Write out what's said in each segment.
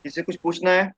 किसी कुछ पूछना है?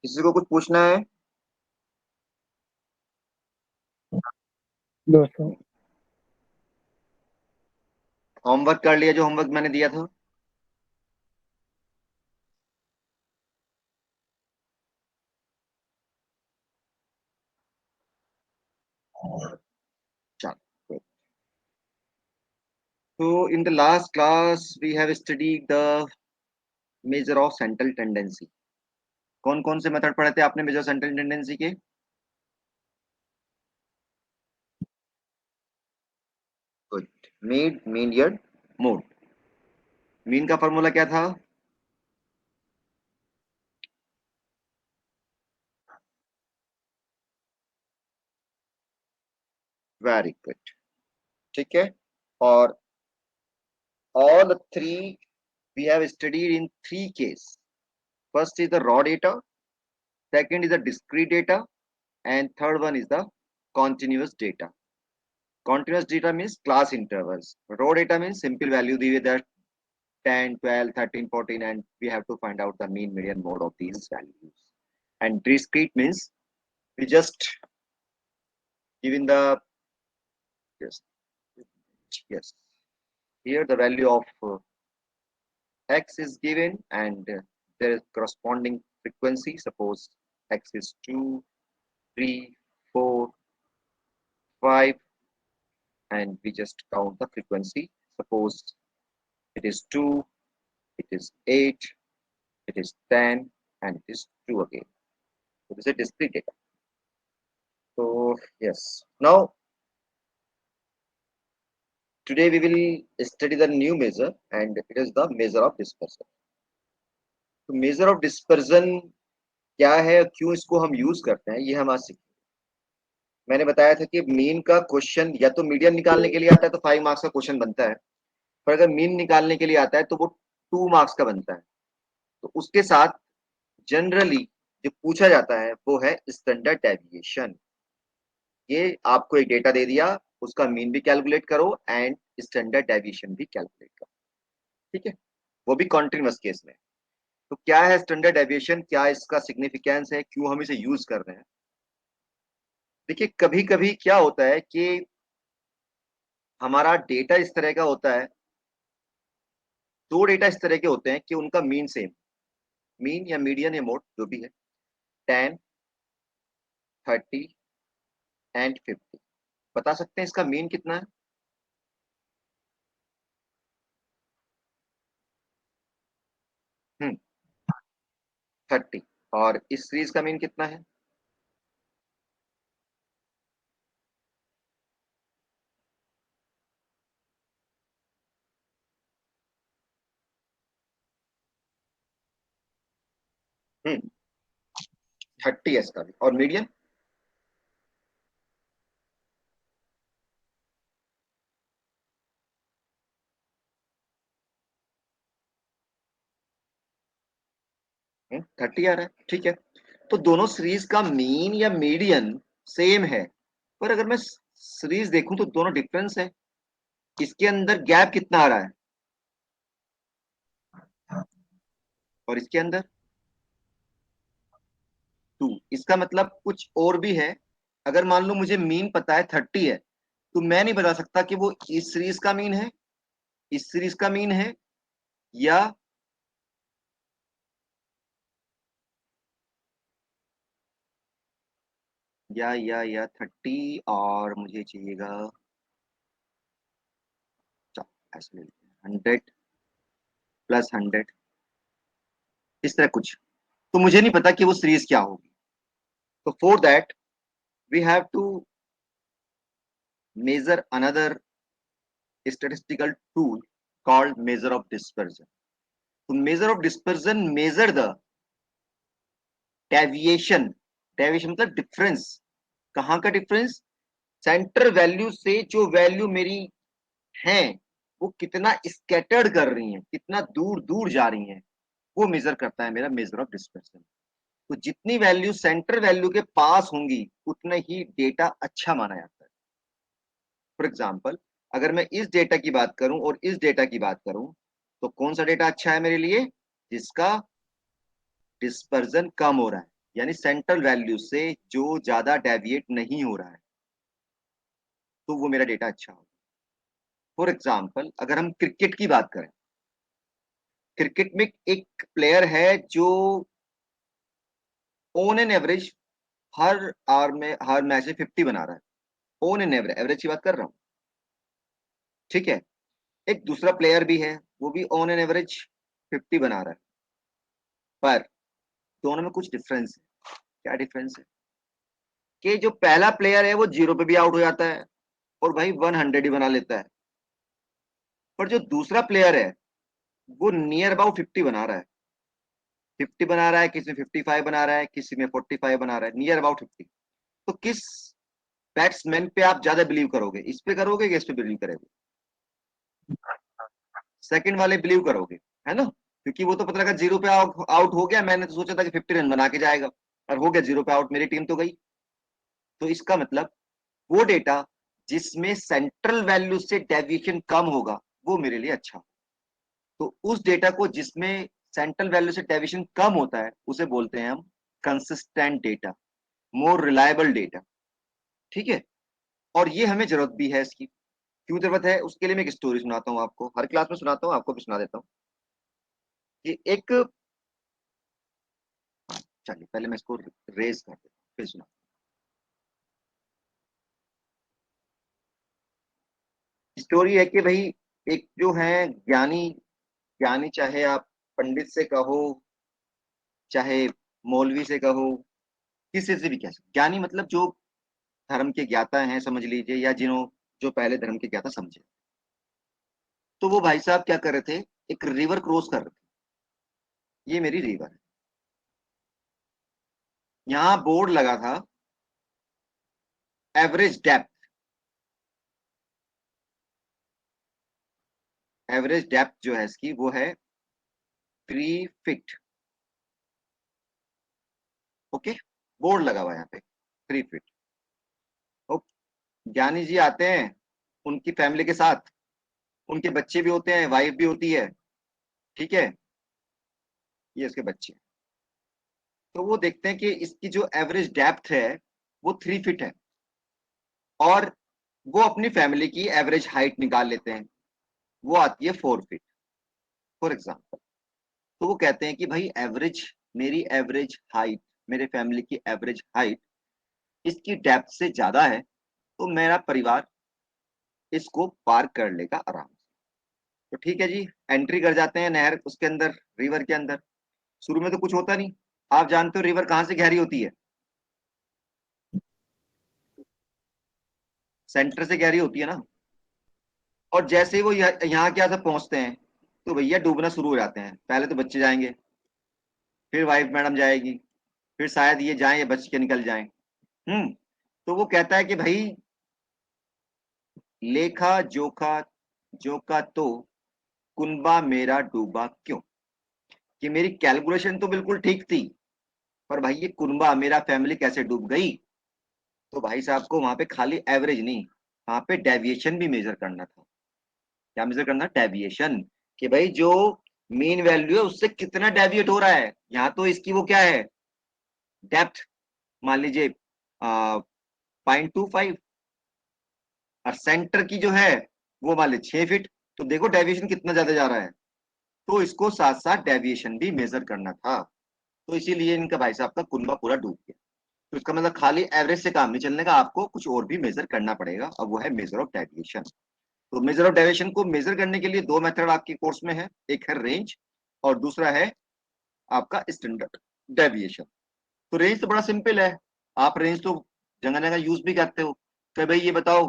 किसी को कुछ पूछना है? दोस्तों। होमवर्क कर लिया जो होमवर्क मैंने दिया था? चलो। तो in the last class we have studied the measure of central tendency. कौन कौन से मेथड पढ़े थे आपने मेजर सेंट्रल टेंडेंसी के? Good. Mean, median, mode. Mean का फॉर्मूला क्या था? Very good. ठीक है। और all three we have studied in three cases. First is the raw data, second is the discrete data, and third one is the continuous data. Continuous data means class intervals. Raw data means simple value the that 10, 12, 13, 14, and we have to find out the mean, median, mode of these values. And discrete means we just given the yes, yes. Here the value of x is given and there is corresponding frequency. Suppose x is 2, 3, 4, 5, and we just count the frequency. Suppose it is 2, it is 8, it is 10, and it is 2 again. So this is discrete data. So yes, now today we will study the new measure and it is the measure of dispersion. तो measure of dispersion क्या है, क्यों इसको हम use करते हैं, ये हम आज सीखेंगे। मैंने बताया था कि मीन का क्वेश्चन या तो मीडियन निकालने के लिए आता है तो 5 मार्क्स का क्वेश्चन बनता है, पर अगर मीन निकालने के लिए आता है तो वो 2 मार्क्स का बनता है। तो उसके साथ जनरली जो पूछा जाता है वो है स्टैंडर्ड डेविएशन। ये आपको एक डेटा दे दिया, उसका मीन भी कैलकुलेट करो एंड स्टैंडर्ड डेविएशन भी कैलकुलेट करो। ठीक है, वो भी कॉन्टिन्यूअस केस में। तो क्या है स्टैंडर्ड डेविएशन, क्या इसका सिग्निफिकेंस है, क्यों हम इसे यूज कर रहे हैं? देखिए कभी कभी क्या होता है कि हमारा डेटा इस तरह का होता है, दो डेटा इस तरह के होते हैं कि उनका मीन सेम, मीन या मीडियन या मोड जो भी है, 10, 30 एंड 50। बता सकते हैं इसका मीन कितना है? 30। और इस सीरीज का मीन कितना है? 30 है इसका भी। और मीडियन? 30 आ रहा है, ठीक है। तो दोनों सीरीज का मीन या मीडियन सेम है, पर अगर मैं सीरीज देखूं तो दोनों डिफरेंस है। इसके अंदर गैप कितना आ रहा है और इसके अंदर 2। इसका मतलब कुछ और भी है। अगर मान लो मुझे मीन पता है 30 है, तो मैं नहीं बता सकता कि वो इस सीरीज का मीन है, इस सीरीज का मीन है, या या 30 और मुझे चाहिएगा, चलो ऐसे ले लेते हैं 100 प्लस 100, इस तरह कुछ। तो मुझे नहीं पता कि वो सीरीज क्या होगी। तो for that we have to measure another statistical tool called measure of dispersion. तो measure of dispersion measure the deviation. deviation मतलब difference. कहाँ का difference? सेंटर वैल्यू से जो वैल्यू मेरी है वो कितना स्कैटर्ड कर रही है, कितना दूर दूर जा रही है, वो मेजर करता है मेरा मेजर ऑफ डिस्पर्सन. तो जितनी वैल्यू सेंटर वैल्यू के पास होंगी उतना ही डेटा अच्छा माना जाता है. फॉर एग्जाम्पल, अगर मैं इस डेटा की बात करूं और इस डेटा की बात करूं, तो कौन सा डेटा अच्छा है मेरे लिए? जिसका डिस्पर्जन कम हो रहा है, यानी सेंट्रल वैल्यू से जो ज्यादा डेविएट नहीं हो रहा है, तो वो मेरा डेटा अच्छा होगा. फॉर एग्जाम्पल, अगर हम क्रिकेट की बात करें, क्रिकेट में एक प्लेयर है जो ऑन एन एवरेज हर आवर में, हर मैच में 50 बना रहा है. ऑन एन एवरेज, एवरेज की बात कर रहा हूं, ठीक है. एक दूसरा प्लेयर भी है, वो भी ऑन एन एवरेज 50 बना रहा है, पर दोनों में कुछ डिफरेंस है. क्या डिफरेंस है? कि जो पहला प्लेयर है वो जीरो पे भी आउट हो जाता है और भाई 100 ही बना लेता है, पर जो दूसरा प्लेयर है वो नियर अबाउट 50 बना रहा है. 50 बना रहा है, किसी में 55 बना रहा है, किसी में 45 बना रहा है, नियर अबाउट 50. तो किस बैट्समैन पे आप ज्यादा बिलीव करोगे? इस पे करोगे कि इस पे बिलीव करोगे? सेकंड वाले बिलीव करोगे, है ना? क्योंकि वो तो पता लगा जीरो पे आउट हो गया, मैंने तो सोचा था कि 50 रन बना के जाएगा, और हो गया जीरो पे आउट, मेरी टीम तो गई. तो इसका मतलब वो डेटा जिसमें सेंट्रल वैल्यू से डेविएशन कम होगा वो मेरे लिए अच्छा. तो उस डेटा को जिसमें सेंट्रल वैल्यू से डेविएशन कम होता है उसे बोलते हैं हम consistent data, more reliable data. ठीक है. और ये हमें जरूरत भी है इसकी. क्यों जरूरत है? उसके लिए मैं एक स्टोरी सुनाता हूँ आपको, हर क्लास में सुनाता हूँ, आपको भी सुना देता हूँ. कि एक, चलिए पहले मैं इसको रेज कर देता हूँ फिर सुना. स्टोरी है कि भाई एक जो है ज्ञानी, ज्ञानी चाहे आप पंडित से कहो, चाहे मौलवी से कहो, किसी से भी कह सकते. ज्ञानी मतलब जो धर्म के ज्ञाता हैं समझ लीजिए, या जिन्हों जो पहले धर्म के ज्ञाता समझे. तो वो भाई साहब क्या कर रहे थे? एक रिवर क्रॉस कर रहे थे. ये मेरी रिवर है. यहाँ बोर्ड लगा था एवरेज डेप्थ. एवरेज डेप्थ जो है इसकी वो है 3 फीट. ओके. बोर्ड लगा हुआ है यहाँ पे 3 फीट. ज्ञानी जी आते हैं उनकी फैमिली के साथ, उनके बच्चे भी होते हैं, वाइफ भी होती है. ठीक है. ये उसके बच्चे हैं. तो वो देखते हैं कि इसकी जो एवरेज डेप्थ है वो 3 फीट है, और वो अपनी फैमिली की एवरेज हाइट निकाल लेते हैं, वो आती है 4 फीट फॉर एग्जाम्पल. तो वो कहते हैं कि भाई एवरेज, मेरी एवरेज हाइट, मेरे फैमिली की एवरेज हाइट इसकी डेप्थ से ज्यादा है, तो मेरा परिवार इसको पार कर लेगा आराम से. तो ठीक है जी, एंट्री कर जाते हैं नहर उसके अंदर, रिवर के अंदर. शुरू में तो कुछ होता नहीं. आप जानते हो रिवर कहाँ से गहरी होती है? सेंटर से गहरी होती है ना. और जैसे ही वो यहाँ के यहाँ पहुंचते हैं तो भैया डूबना शुरू हो जाते हैं. पहले तो बच्चे जाएंगे, फिर वाइफ मैडम जाएगी, फिर शायद ये जाएं या बच के निकल जाएं. तो वो कहता है कि भाई लेखा जोखा जोखा तो कुनबा मेरा डूबा क्यों. कि मेरी कैलकुलेशन तो बिल्कुल ठीक थी, पर भाई ये कुनबा मेरा फैमिली कैसे डूब गई. तो भाई साहब को वहां पे खाली एवरेज नहीं, वहां पे डेविएशन भी मेजर करना था. क्या मेजर करना? डेविएशन. कि भाई जो मीन वैल्यू है उससे कितना डेविएट हो रहा है. यहाँ तो इसकी वो क्या है, डेप्थ, मान लीजिए 0.25, और सेंटर की जो है वो मान लीजिए 6 फीट. तो देखो डेविएशन कितना ज्यादा जा रहा है. तो इसको साथ साथ डेविएशन भी मेजर करना था. तो इसीलिए इनका भाई साहब का कुनबा पूरा डूब गया. तो इसका मतलब खाली एवरेज से काम नहीं चलने का, आपको कुछ और भी मेजर करना पड़ेगा, और वो है मेजर ऑफ डेविएशन. तो मेजर ऑफ डेविएशन को मेजर करने के लिए दो मेथड आपके कोर्स में है, एक है रेंज और दूसरा है आपका स्टैंडर्ड डेविएशन. तो रेंज तो बड़ा सिंपल है. आप रेंज तो जगह जगह यूज भी करते हो कि भाई ये बताओ,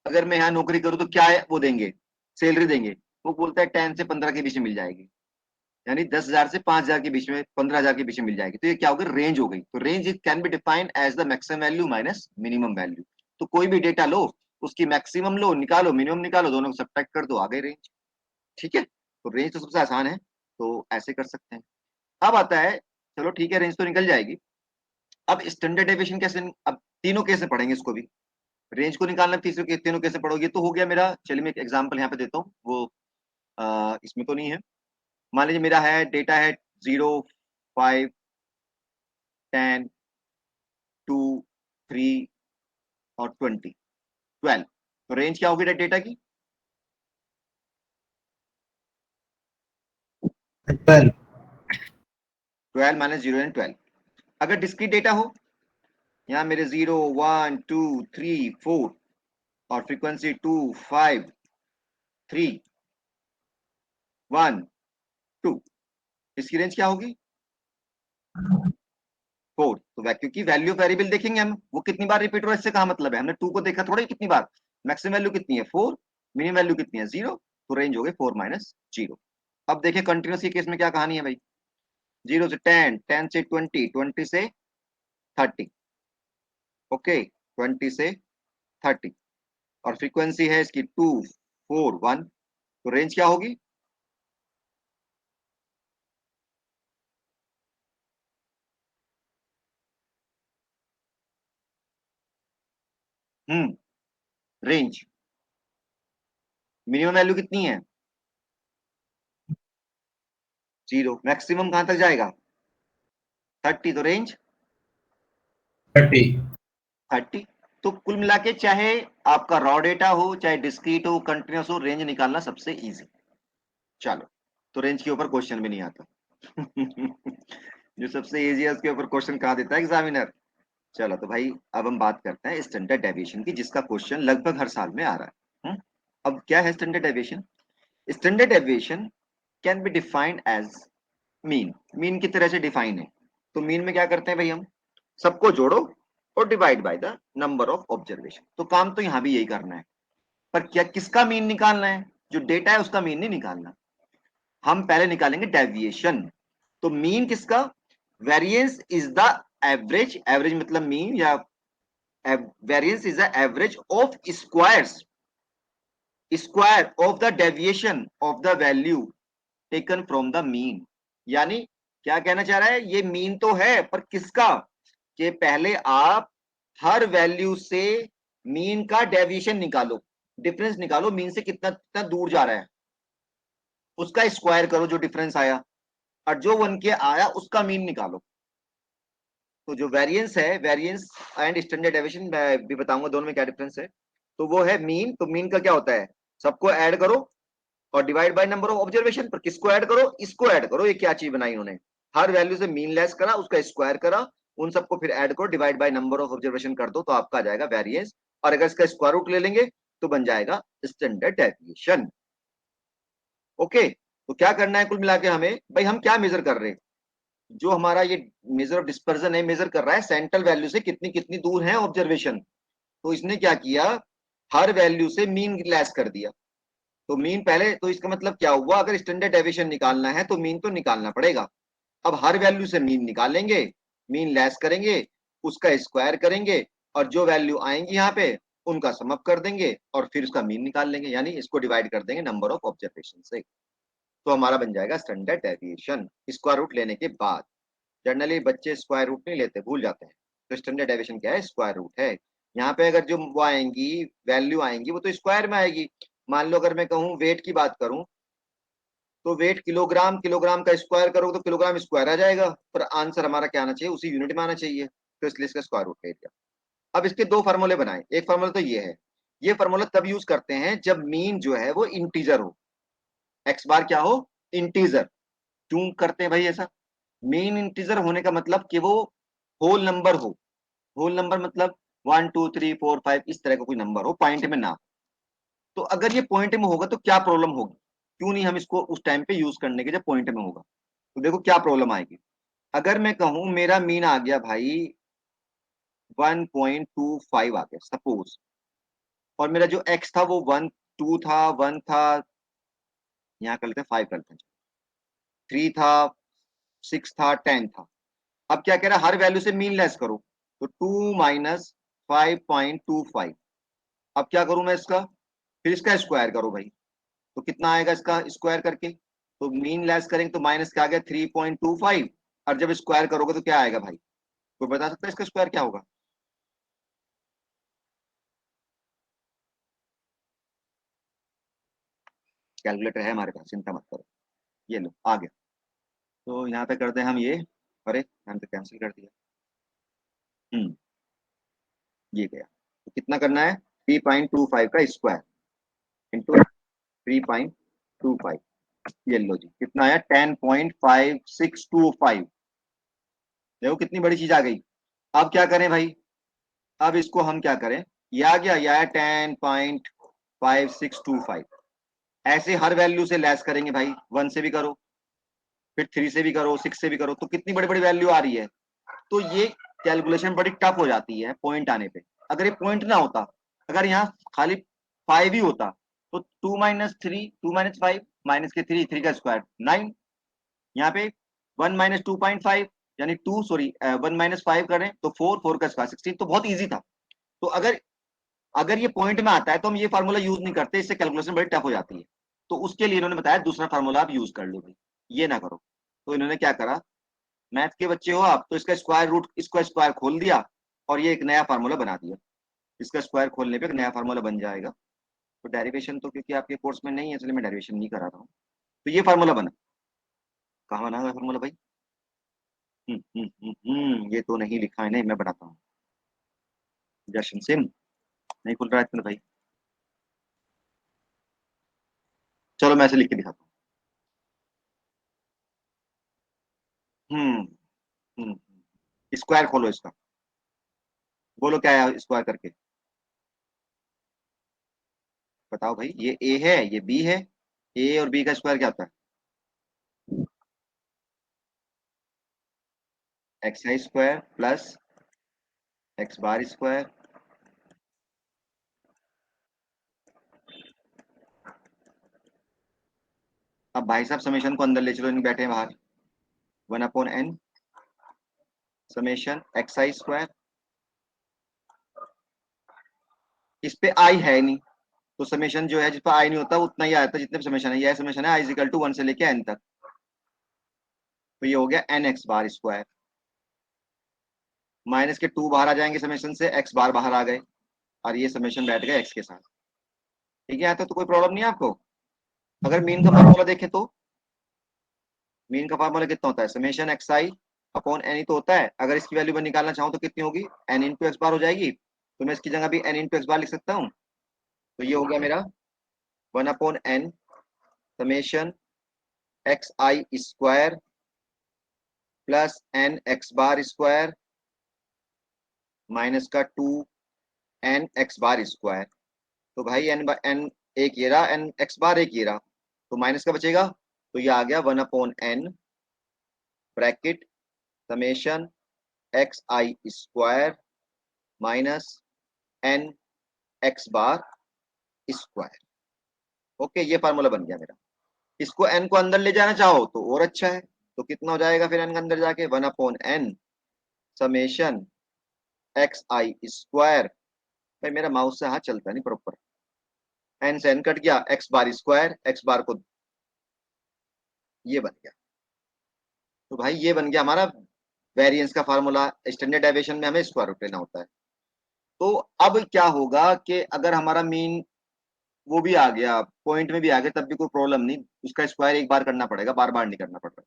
अगर मैं यहाँ नौकरी करूँ तो क्या है वो देंगे, सैलरी देंगे. वो बोलता है 10 से 15 के बीच में मिल जाएगी, यानी 10,000 से 5,000 के बीच में, 15,000 के बीच में मिल जाएगी। तो ये क्या होगी, रेंज हो गई। तो range it can be defined as the maximum value minus minimum value. तो कोई भी डेटा लो, उसकी मैक्सिमम लो, निकालो मिनिमम निकालो, दोनों को सब्ट्रैक्ट कर दो, आ गई रेंज। ठीक है, तो रेंज तो सबसे आसान है, तो ऐसे कर सकते हैं। अब आता है, चलो ठीक है, रेंज तो निकल जाएगी। अब स्टैंडर्ड डेविएशन कैसे, अब तीनों कैसे पढ़ेंगे इसको भी, रेंज को निकालना तीसरे के तीनों कैसे पढ़ोगे, तो हो गया मेरा। चलिए मैं एक एग्जांपल यहाँ पे देता हूँ, वो इसमें तो नहीं है। मान लीजिए मेरा है डेटा है 0, 5, 10, 2, 3 और 20, 12। तो रेंज क्या होगी डेटा की, 12। 12 - 0 एंड 12। अगर डिस्क्रीट डेटा हो, यहाँ मेरे 0, 1, 2, 3, 4 और फ्रीक्वेंसी 2, 5, 3, 1, 2, इसकी रेंज क्या होगी, 4। तो क्योंकि वैल्यू वेरिएबल देखेंगे हम, वो कितनी बार रिपीट हो रहा है, इससे कहा मतलब है, हमने 2 को देखा थोड़ा ही कितनी बार। मैक्सिमम वैल्यू कितनी है 4, मिनिमम वैल्यू कितनी है 0, तो रेंज हो गई 4 - 0। अब देखिए कंटिन्यूस के केस में क्या कहानी है भाई, 0 से 10, 10 से 20, 20 से 30, ओके, 20 से 30, और फ्रीक्वेंसी है इसकी 2, 4, 1। तो रेंज क्या होगी, रेंज मिनिमम वैल्यू कितनी है 0, मैक्सिमम कहां तक जाएगा 30, तो रेंज 30। 30। तो कुल मिला के चाहे आपका रॉ डेटा हो, चाहे डिस्क्रीट हो, कंटिन्यूस हो, रेंज निकालना सबसे इजी। चलो, तो रेंज के ऊपर क्वेश्चन भी नहीं आता। जो सबसे इजी है उसके ऊपर क्वेश्चन कहाँ देता है एग्जामिनर। चलो तो भाई अब हम बात करते हैं स्टैंडर्ड डेविएशन की, जिसका क्वेश्चन लगभग हर साल में आ रहा है। अब क्या है standard deviation, standard deviation can be defined as mean, mean की तरह से डिफाइन है। तो मीन में क्या करते हैं भाई, हम सबको जोड़ो और divide by the number of observation. तो काम तो यहां भी यही करना है, पर क्या किसका मीन निकालना है, जो डेटा है उसका मीन नहीं निकालना। हम पहले निकालेंगे डेविएशन। तो मीन किसका, variance is the average, average मतलब मीन, या variance is the average of squares, square of the deviation of the value taken from the mean. यानी क्या कहना चाह रहा है, ये मीन तो है पर किसका, कि पहले आप हर वैल्यू से मीन का डेविएशन निकालो, डिफरेंस निकालो, मीन से कितना कितना दूर जा रहा है, उसका स्क्वायर करो जो डिफरेंस आया, और जो बन के आया उसका मीन निकालो। तो जो वेरिएंस है, वेरिएंस एंड स्टैंडर्ड डेविएशन मैं भी बताऊंगा दोनों में क्या डिफरेंस है। तो वो है मीन, तो मीन का क्या होता है, सबको ऐड करो और divide by number of observation. पर किसको ऐड करो, इसको ऐड करो, ये क्या चीज बनाई उन्होंने, हर वैल्यू से मीन लेस करा, उसका स्क्वायर करा, उन सबको फिर ऐड करो, divide by number of observation कर दो, तो आपका आ जाएगा वेरिएंस। और अगर इसका स्क्वायर रूट ले लेंगे तो बन जाएगा स्टैंडर्ड डेविएशन। ओके, तो क्या करना है कुल मिला के हमें भाई, हम क्या मेजर कर रहे हैं, जो हमारा ये मेजर ऑफ डिस्पर्जन है, मेजर कर रहा है सेंट्रल वैल्यू से कितनी कितनी दूर है ऑब्जर्वेशन। तो इसने क्या किया, हर वैल्यू से मीन लेस कर दिया। तो मीन पहले, तो इसका मतलब क्या हुआ, अगर स्टैंडर्ड डेविएशन निकालना है तो मीन तो निकालना पड़ेगा। अब हर वैल्यू से मीन निकालेंगे, मीन लेस करेंगे, उसका स्क्वायर करेंगे, और जो वैल्यू आएंगी यहाँ पे उनका सम अप कर देंगे, और फिर उसका मीन निकाल लेंगे, यानी इसको डिवाइड कर देंगे नंबर ऑफ ऑब्जर्वेशन से। तो हमारा बन जाएगा स्टैंडर्ड डेविएशन स्क्वायर रूट लेने के बाद। जनरली बच्चे स्क्वायर रूट नहीं लेते, भूल जाते हैं। तो स्टैंडर्ड डेविएशन क्या है, स्क्वायर रूट है। यहाँ पे अगर जो वो आएंगी, वैल्यू आएंगी, वो तो स्क्वायर में आएगी। मान लो अगर मैं कहूँ वेट की बात करूं, तो वेट किलोग्राम, किलोग्राम का स्क्वायर करोगे तो किलोग्राम स्क्वायर आ जाएगा, पर आंसर हमारा क्या आना चाहिए, उसी यूनिट में आना चाहिए। तो इसलिए इसका स्क्वायर रूट ले लिया। अब इसके दो फार्मूले बनाए, एक फार्मूला तो ये है, ये फार्मूला तब यूज करते हैं जब मीन जो है वो इंटीजर हो, एक्स बार क्या हो, इंटीजर। क्यों करते हैं भाई ऐसा, मीन इंटीजर होने का मतलब कि वो होल नंबर हो। होल नंबर मतलब 1, 2, 3, 4, 5 इस तरह का कोई नंबर हो, पॉइंट में ना। तो अगर ये पॉइंट में होगा तो क्या प्रॉब्लम होगी, क्यों नहीं हम इसको उस टाइम पे यूज करने के जब पॉइंट में होगा। तो देखो क्या प्रॉब्लम आएगी, अगर मैं कहूं मेरा मीन आ गया भाई 1.25 आ गया सपोज, और मेरा जो एक्स था वो 1, 2 था, 1 था, यहाँ कर लेते हैं 5 कर लेते हैं। 3 था, 6 था, 10 था। अब क्या कह रहा है, हर वैल्यू से मीन लेस करो। तो 2 माइनस 5.25। अब क्या करूं मैं इसका, फिर इसका स्क्वायर करो भाई। तो कितना आएगा इसका स्क्वायर करके, तो मीन लेस करेंगे तो माइनस क्या आ गया 3.25। और जब स्क्वायर करोगे तो क्या आएगा भाई, कोई बता सकता है इसका स्क्वायर क्या होगा? कैलकुलेटर है हमारे पास, चिंता मत करो। ये लो आ गया। तो यहाँ पे करते हैं हम ये, अरे मैंने तो कैंसिल कर दिया। हम्म, ये गया। तो कितना करना है, 3.25 का स्क्वायर इंटू 3.25। ये लो जी, कितना आया 10.5625। देखो कितनी बड़ी चीज आ गई। अब क्या करें भाई, अब इसको हम क्या करें, ये आ गया, ये आया 10.5625। ऐसे हर वैल्यू से लेस करेंगे भाई, 1 से भी करो, फिर 3 से भी करो, 6 से भी करो, तो कितनी बड़ी बड़ी वैल्यू आ रही है। तो ये कैलकुलेशन बड़ी टफ हो जाती है पॉइंट आने पे। अगर ये पॉइंट ना होता, अगर यहाँ खाली 5 ही होता, तो 2 - 3, 2 - 5, माइनस के 3, 3 का स्क्वायर 9। यहाँ पे 1 - 2.5, यानी 2 सॉरी 1 - 5 करें तो 4, 4 का स्क्वायर 16। तो बहुत ईजी था। तो अगर अगर ये पॉइंट में आता है तो हम ये फार्मूला यूज नहीं करते, इससे कैलकुलेशन बड़ी टफ हो जाती है। तो उसके लिए इन्होंने बताया दूसरा फार्मूला आप यूज कर लो भाई, ये ना करो। तो इन्होंने क्या करा, मैथ के बच्चे हो आप, तो इसका स्क्वायर रूट, इसका स्क्वायर खोल दिया और ये एक नया फार्मूला बना दिया। इसका स्क्वायर खोलने पे एक नया फार्मूला बन जाएगा। तो डेरिवेशन तो क्योंकि आपके कोर्स में नहीं है, इसलिए मैं डेरिवेशन नहीं करा रहा हूँ। तो ये फार्मूला बना, कहाँ बना हुआ फार्मूला भाई? ये तो नहीं लिखा है, नहीं मैं बनाता हूँ। जशन सिम नहीं खुल रहा है इसमें भाई। चलो मैं ऐसे लिख के दिखाता हूँ। स्क्वायर खोलो इसका, बोलो क्या है स्क्वायर करके, बताओ भाई। ये ए है, ये बी है, ए और बी का स्क्वायर क्या होता है? एक्स आई square plus x bar square. अब भाई साहब समेशन को अंदर ले चलो, नहीं बैठे हैं बाहर। 1/n समेशन एक्स आई स्क्वायर, इस पे आई है नहीं, तो समेशन जो है जिस पर आई नहीं होता उतना ही आता है जितने समेशन है। यह समेशन है आई इजिकल टू 1 से लेके n तक। तो ये हो गया N x bar square, minus के 2 बाहर आ जाएंगे समेशन से, एक्स बार बाहर आ गए, और ये समेशन बैठ गया एक्स के साथ। ठीक है, यहाँ तक तो कोई प्रॉब्लम नहीं है आपको। अगर मीन का फार्मूला देखें तो मीन का फार्मूला कितना होता है, समेशन एक्स आई अपॉन एन ही तो होता है। अगर इसकी वैल्यू मैं निकालना चाहूँ तो कितनी होगी, एन इंटू एक्स बार हो जाएगी। तो मैं इसकी जगह भी एन इंटू एक्स बार लिख सकता हूँ। तो ये हो गया मेरा 1/n समेशन एक्स आई square plus N x bar square minus का 2 n x बार स्क्वायर। तो भाई एन एक ये रहा, एन एक्स बार एक ये रहा, तो माइनस का बचेगा। तो ये आ गया 1/n ब्रैकेट समेशन एक्स आई square minus N x bar square. Okay, ये फार्मूला बन गया मेरा। इसको एन को अंदर ले जाना चाहो तो और अच्छा है। तो कितना हो जाएगा फिर एन के अंदर जाके, 1/n समेशन एक्स आई स्क्वायर। भाई मेरा माउस से हाथ चलता नहीं प्रॉपर। एन से एन कट गया, एक्स बार स्क्वायर, एक्स बार को, ये बन गया। तो भाई ये बन गया हमारा वेरिएंस का फार्मूला। स्टैंडर्ड डेविएशन में हमें स्क्वायर रूट लेना होता है। तो अब क्या होगा कि अगर हमारा मीन वो भी आ गया, पॉइंट में भी आ गया, तब भी कोई प्रॉब्लम नहीं, उसका स्क्वायर एक बार करना पड़ेगा, बार बार नहीं करना पड़ेगा।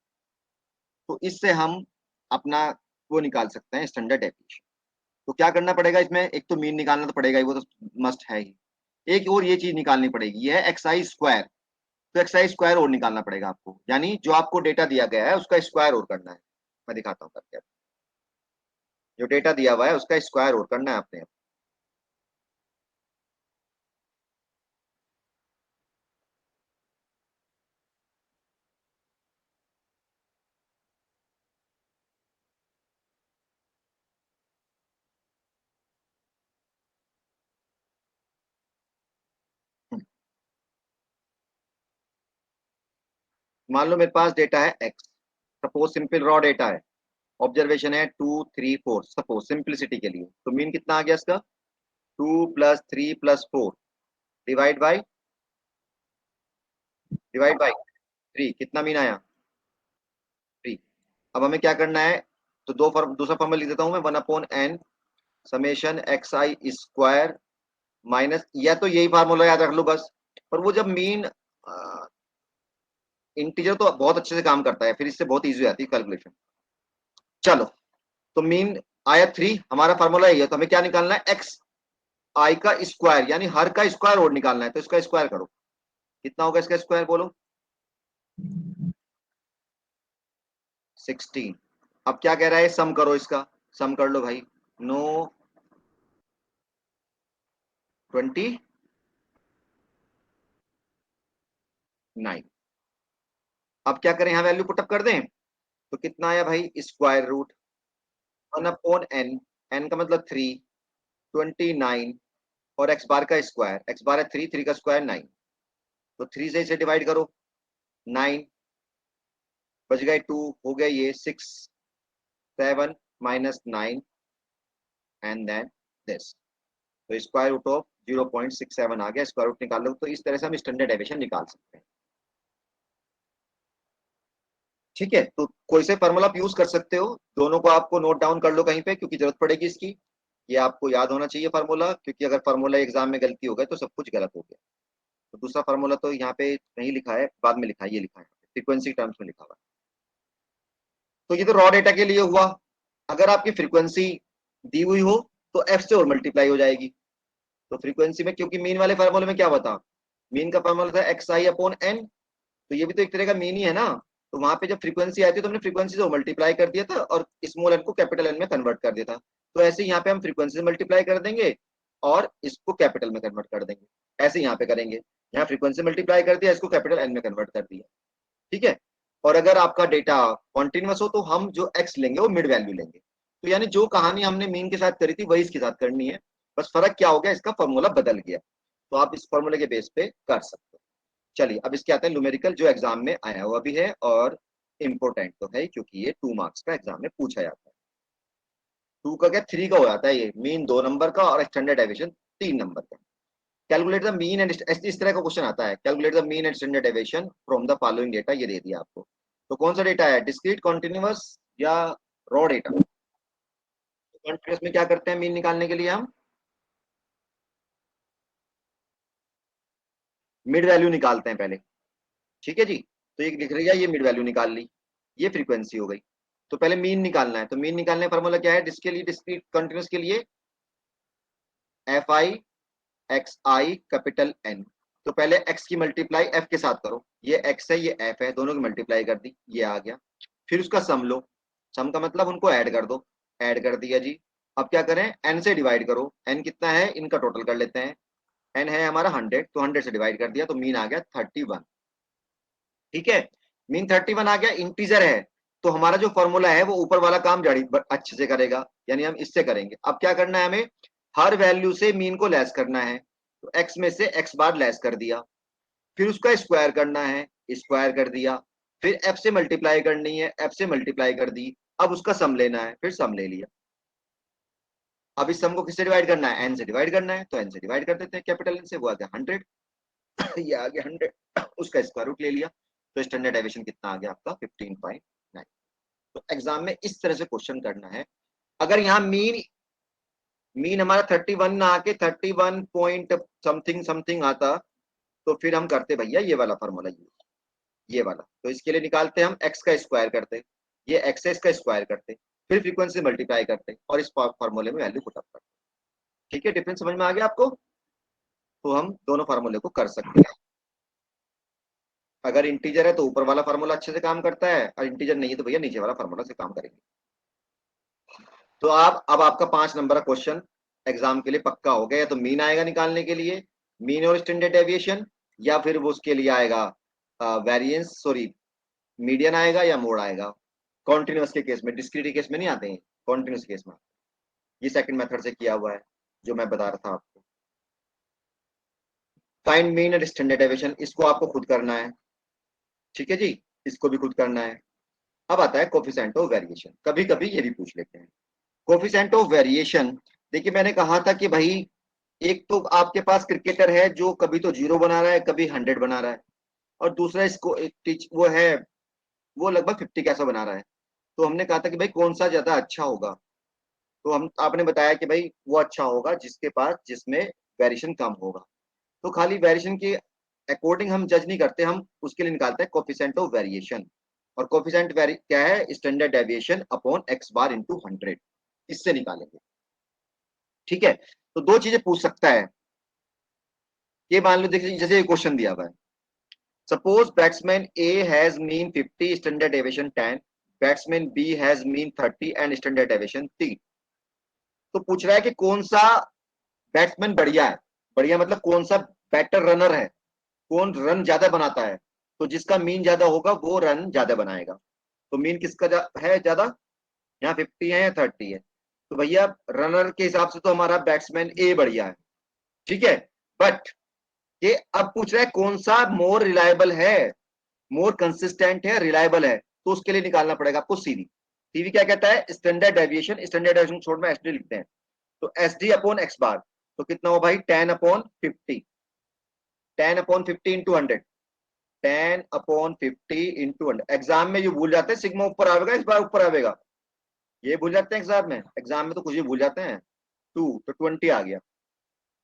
तो इससे हम अपना वो निकाल सकते हैं स्टैंडर्ड डेविएशन। तो क्या करना पड़ेगा इसमें, एक तो मीन निकालना तो पड़ेगा ही, वो तो मस्ट है ही। एक और ये चीज निकालनी पड़ेगी, ये है एक्स आई स्क्वायर। तो एक्स आई स्क्वायर और निकालना पड़ेगा आपको, यानी जो आपको डेटा दिया गया है उसका स्क्वायर और करना है। मैं दिखाता हूँ करके। जो डेटा दिया हुआ है उसका स्क्वायर और करना है आपने। मान लो मेरे पास डेटा है x, suppose simple raw data है, ऑब्जर्वेशन है 2 3 4, सपोज सिंपलिसिटी के लिए, तो मीन कितना आ गया इसका 2 + 3 + 4 डिवाइड बाई 3, कितना मीन आया 3। अब हमें क्या करना है, तो दूसरा फॉर्मूला लिख देता हूं मैं, 1/n समेशन xi² माइनस, या तो यही फार्मूला याद रख लो बस। पर वो जब मीन इंटीजर तो बहुत अच्छे से काम करता है, फिर इससे बहुत इजी हो जाती है कैलकुलेशन। चलो, तो मीन आया 3, हमारा फार्मूला यही है, तो हमें क्या निकालना है एक्स आई का स्क्वायर, यानी हर का स्क्वायर और निकालना है, तो इसका स्क्वायर करो, कितना होगा इसका स्क्वायर बोलो 16। अब क्या कह रहा है, सम करो इसका, सम कर लो भाई, नो 29। अब क्या करें, यहाँ वैल्यू पुटअप कर दें, तो कितना आया भाई स्क्वायर रूट 1/n, n का मतलब 3, 29 और x बार का स्क्वायर, x बार है 3, 3 का स्क्वायर 9, तो 3 से इसे डिवाइड करो, 9 बच गए 2, हो गया ये 6 7 -9 एंड देन दिस, तो स्क्वायर रूट ऑफ 0.67 आ गया, स्क्वायर रूट निकाल लो, तो इस तरह से हम स्टैंडर्ड डेविएशन निकाल सकते हैं। ठीक है, तो कोई से फार्मूला आप यूज कर सकते हो, दोनों को आपको नोट डाउन कर लो कहीं पे, क्योंकि जरूरत पड़ेगी इसकी, ये आपको याद होना चाहिए फार्मूला, क्योंकि अगर फार्मूला एग्जाम में गलती हो गई तो सब कुछ गलत हो गया। तो दूसरा फार्मूला तो यहाँ पे नहीं लिखा है, बाद में लिखा है, ये लिखा है फ्रीक्वेंसी टर्म्स में लिखा हुआ है। तो ये तो रॉ डेटा के लिए हुआ। अगर आपकी फ्रीक्वेंसी दी हुई हो तो एफ से और मल्टीप्लाई हो जाएगी। तो फ्रीक्वेंसी में, क्योंकि मीन वाले फार्मूले में क्या बता, मीन का फार्मूला था xi/n, तो ये भी तो एक तरह का मीन ही है ना। तो वहां पे जब फ्रीक्वेंसी आई थी तो हमने फ्रीक्वेंसी से मल्टीप्लाई कर दिया था और स्मॉल एन को कैपिटल एन में कन्वर्ट कर दिया था। तो ऐसे यहाँ पे हम फ्रीक्वेंसी से मल्टीप्लाई कर देंगे और इसको कैपिटल में कन्वर्ट कर देंगे, ऐसे यहाँ पे करेंगे, यहाँ फ्रीक्वेंसी मल्टीप्लाई कर दिया, इसको कैपिटल एन में कन्वर्ट कर दिया। ठीक है, और अगर आपका डेटा कॉन्टिन्यूस हो तो हम जो एक्स लेंगे वो मिड वैल्यू लेंगे। तो यानी जो कहानी हमने मीन के साथ करी थी वही इसके साथ करनी है, बस फर्क क्या हो गया, इसका फॉर्मूला बदल गया। तो आप इस फॉर्मूले के बेस पे कर सकते हो। चलिए अब इसके आते हैं न्यूमेरिकल, जो एग्जाम में आया हुआ भी है और इम्पोर्टेंट तो है, क्योंकि ये 2 मार्क्स का एग्जाम में पूछा जाता है। 2 का क्या 3 का हो जाता है, ये मीन 2 नंबर का और स्टैंडर्ड डेविएशन 3 नंबर का। कैलकुलेट द मीन एंड, इस तरह का क्वेश्चन आता है, calculate the mean and standard deviation from the following data, ये दे दिया आपको। तो कौन सा डेटा है, डिस्क्रीट, कॉन्टिन्यूअस या रॉ डेटा। कॉन्टिन्यूअस में क्या करते हैं, मीन निकालने के लिए हम मिड वैल्यू निकालते हैं पहले। ठीक है जी, तो ये लिख रही है, ये मिड वैल्यू निकाल ली, ये फ्रीक्वेंसी हो गई। तो पहले मीन निकालना है, तो मीन निकालने का फॉर्मूला क्या है, जिसके लिए डिस्क्रीट कॉन्टिन्यूअस के लिए F I X I capital N. तो पहले एक्स की मल्टीप्लाई एफ के साथ करो, ये एक्स है ये एफ है, दोनों की मल्टीप्लाई कर दी, ये आ गया। फिर उसका सम लो, सम का मतलब उनको ऐड कर दो, ऐड कर दिया जी। अब क्या करें, एन से डिवाइड करो, एन कितना है इनका टोटल कर लेते हैं, एन है हमारा 100, तो 100 से डिवाइड कर दिया, तो मीन आ गया 31। ठीक है, मीन 31 आ गया, इंटीजर है, तो हमारा जो फॉर्मूला है वो ऊपर वाला काम जारी अच्छे से करेगा, यानी हम इससे करेंगे। अब क्या करना है, हमें हर वैल्यू से मीन को लेस करना है, तो एक्स में से एक्स बार लेस कर दिया, फिर उसका स्क्वायर करना है, स्क्वायर कर दिया, फिर एफ से मल्टीप्लाई करनी है, एफ से मल्टीप्लाई कर दी, अब उसका सम लेना है, फिर सम ले लिया। अब इस सम को किससे डिवाइड करना है, एन से डिवाइड करना है, तो एन से डिवाइड कर देते हैं, कैपिटल एन से, वो आ गया 100, ये आ गया 100, उसका स्क्वायर रूट ले लिया, तो स्टैंडर्ड डेविएशन कितना आ गया आपका 15.9। तो एग्जाम में इस तरह से क्वेश्चन करना है। अगर यहाँ मीन मीन हमारा 31 ना आके 31 पॉइंट समथिंग समथिंग आता, तो फिर हम करते भैया ये वाला फॉर्मूला यूज, ये वाला। तो इसके लिए निकालते हम एक्स का स्क्वायर करते, ये एक्स है इसका स्क्वायर करते, फिर फ्रीक्वेंसी मल्टीप्लाई करते और इस फॉर्मूले में वैल्यू पुटअप करते। ठीक है, डिफरेंस समझ में आ गया आपको। तो हम दोनों फार्मूले को कर सकते हैं। अगर इंटीजर है तो ऊपर वाला फार्मूला अच्छे से काम करता है, और इंटीजर नहीं है तो भैया नीचे वाला फार्मूला से काम करेंगे। तो आप अब आपका 5 नंबर का क्वेश्चन एग्जाम के लिए पक्का हो गया, या तो मीन आएगा निकालने के लिए, मीन और स्टैंडर्ड डेविएशन, या फिर वो उसके लिए आएगा वेरिएंस, सॉरी मीडियन आएगा या मोड आएगा। कॉन्टिन्यूस के केस में, डिस्क्रीट के केस में नहीं आते हैं, कॉन्टिन्यूस केस में। ये सेकंड मेथड से किया हुआ है जो मैं बता रहा था आपको। Find mean and standard deviation, इसको आपको खुद करना है। ठीक है जी, इसको भी खुद करना है। अब आता है कोफिशिएंट ऑफ वेरिएशन, कभी कभी ये भी पूछ लेते हैं। कोफिशिएंट ऑफ वेरिएशन, देखिए मैंने कहा था कि भाई एक तो आपके पास क्रिकेटर है जो कभी तो 0 बना रहा है, कभी 100 बना रहा है, और दूसरा इसको एक वो है, वो लगभग 50 कैसा बना रहा है। तो हमने कहा था कि भाई कौन सा ज्यादा अच्छा होगा, तो हम आपने बताया कि भाई वो अच्छा होगा जिसके पास जिसमें वेरिएशन कम होगा। तो खाली वेरिएशन के अकॉर्डिंग हम जज नहीं करते, हम उसके लिए निकालते हैं कोफिशिएंट ऑफ वेरिएशन। और कोफिशिएंट क्या है, standard deviation upon x bar into 100, इससे निकालेंगे। ठीक है, तो दो चीजें पूछ सकता है। ये मान लो, देखिए जैसे ये क्वेश्चन दिया हुआ है, suppose batsman A has mean 50, standard deviation 10, batsman B has mean 30 and standard deviation 3। तो पूछ रहा है कि कौन सा बैट्समैन बढ़िया है, बढ़िया मतलब कौन सा बेटर रनर है, कौन रन ज्यादा बनाता है। तो जिसका मीन ज्यादा होगा वो रन ज्यादा बनाएगा। तो मीन किसका है ज्यादा, यहाँ 50 है या 30 है, तो भैया रनर के हिसाब से तो हमारा बैट्समैन ए बढ़िया है। ठीक है, बट ये अब पूछ रहा है कौन सा मोर रिलायबल है, मोर कंसिस्टेंट है, रिलायबल है। तो उसके लिए निकालना पड़ेगा आपको सीवी। सीवी क्या कहता है, स्टैंडर्ड डेविएशन, स्टैंडर्ड डेविएशन छोड़ में एसडी लिखते हैं, तो एसडी अपॉन एक्स बार, तो कितना हो भाई 10 upon 50, 10 upon 50 into 100, 10 upon 50 into 100। Exam में ये भूल जाते हैं सिग्मा ऊपर आएगा इस बार ऊपर आएगा, ये भूल जाते हैं एग्जाम में, एग्जाम में तो कुछ भी भूल जाते हैं। 2 तो 20 आ गया,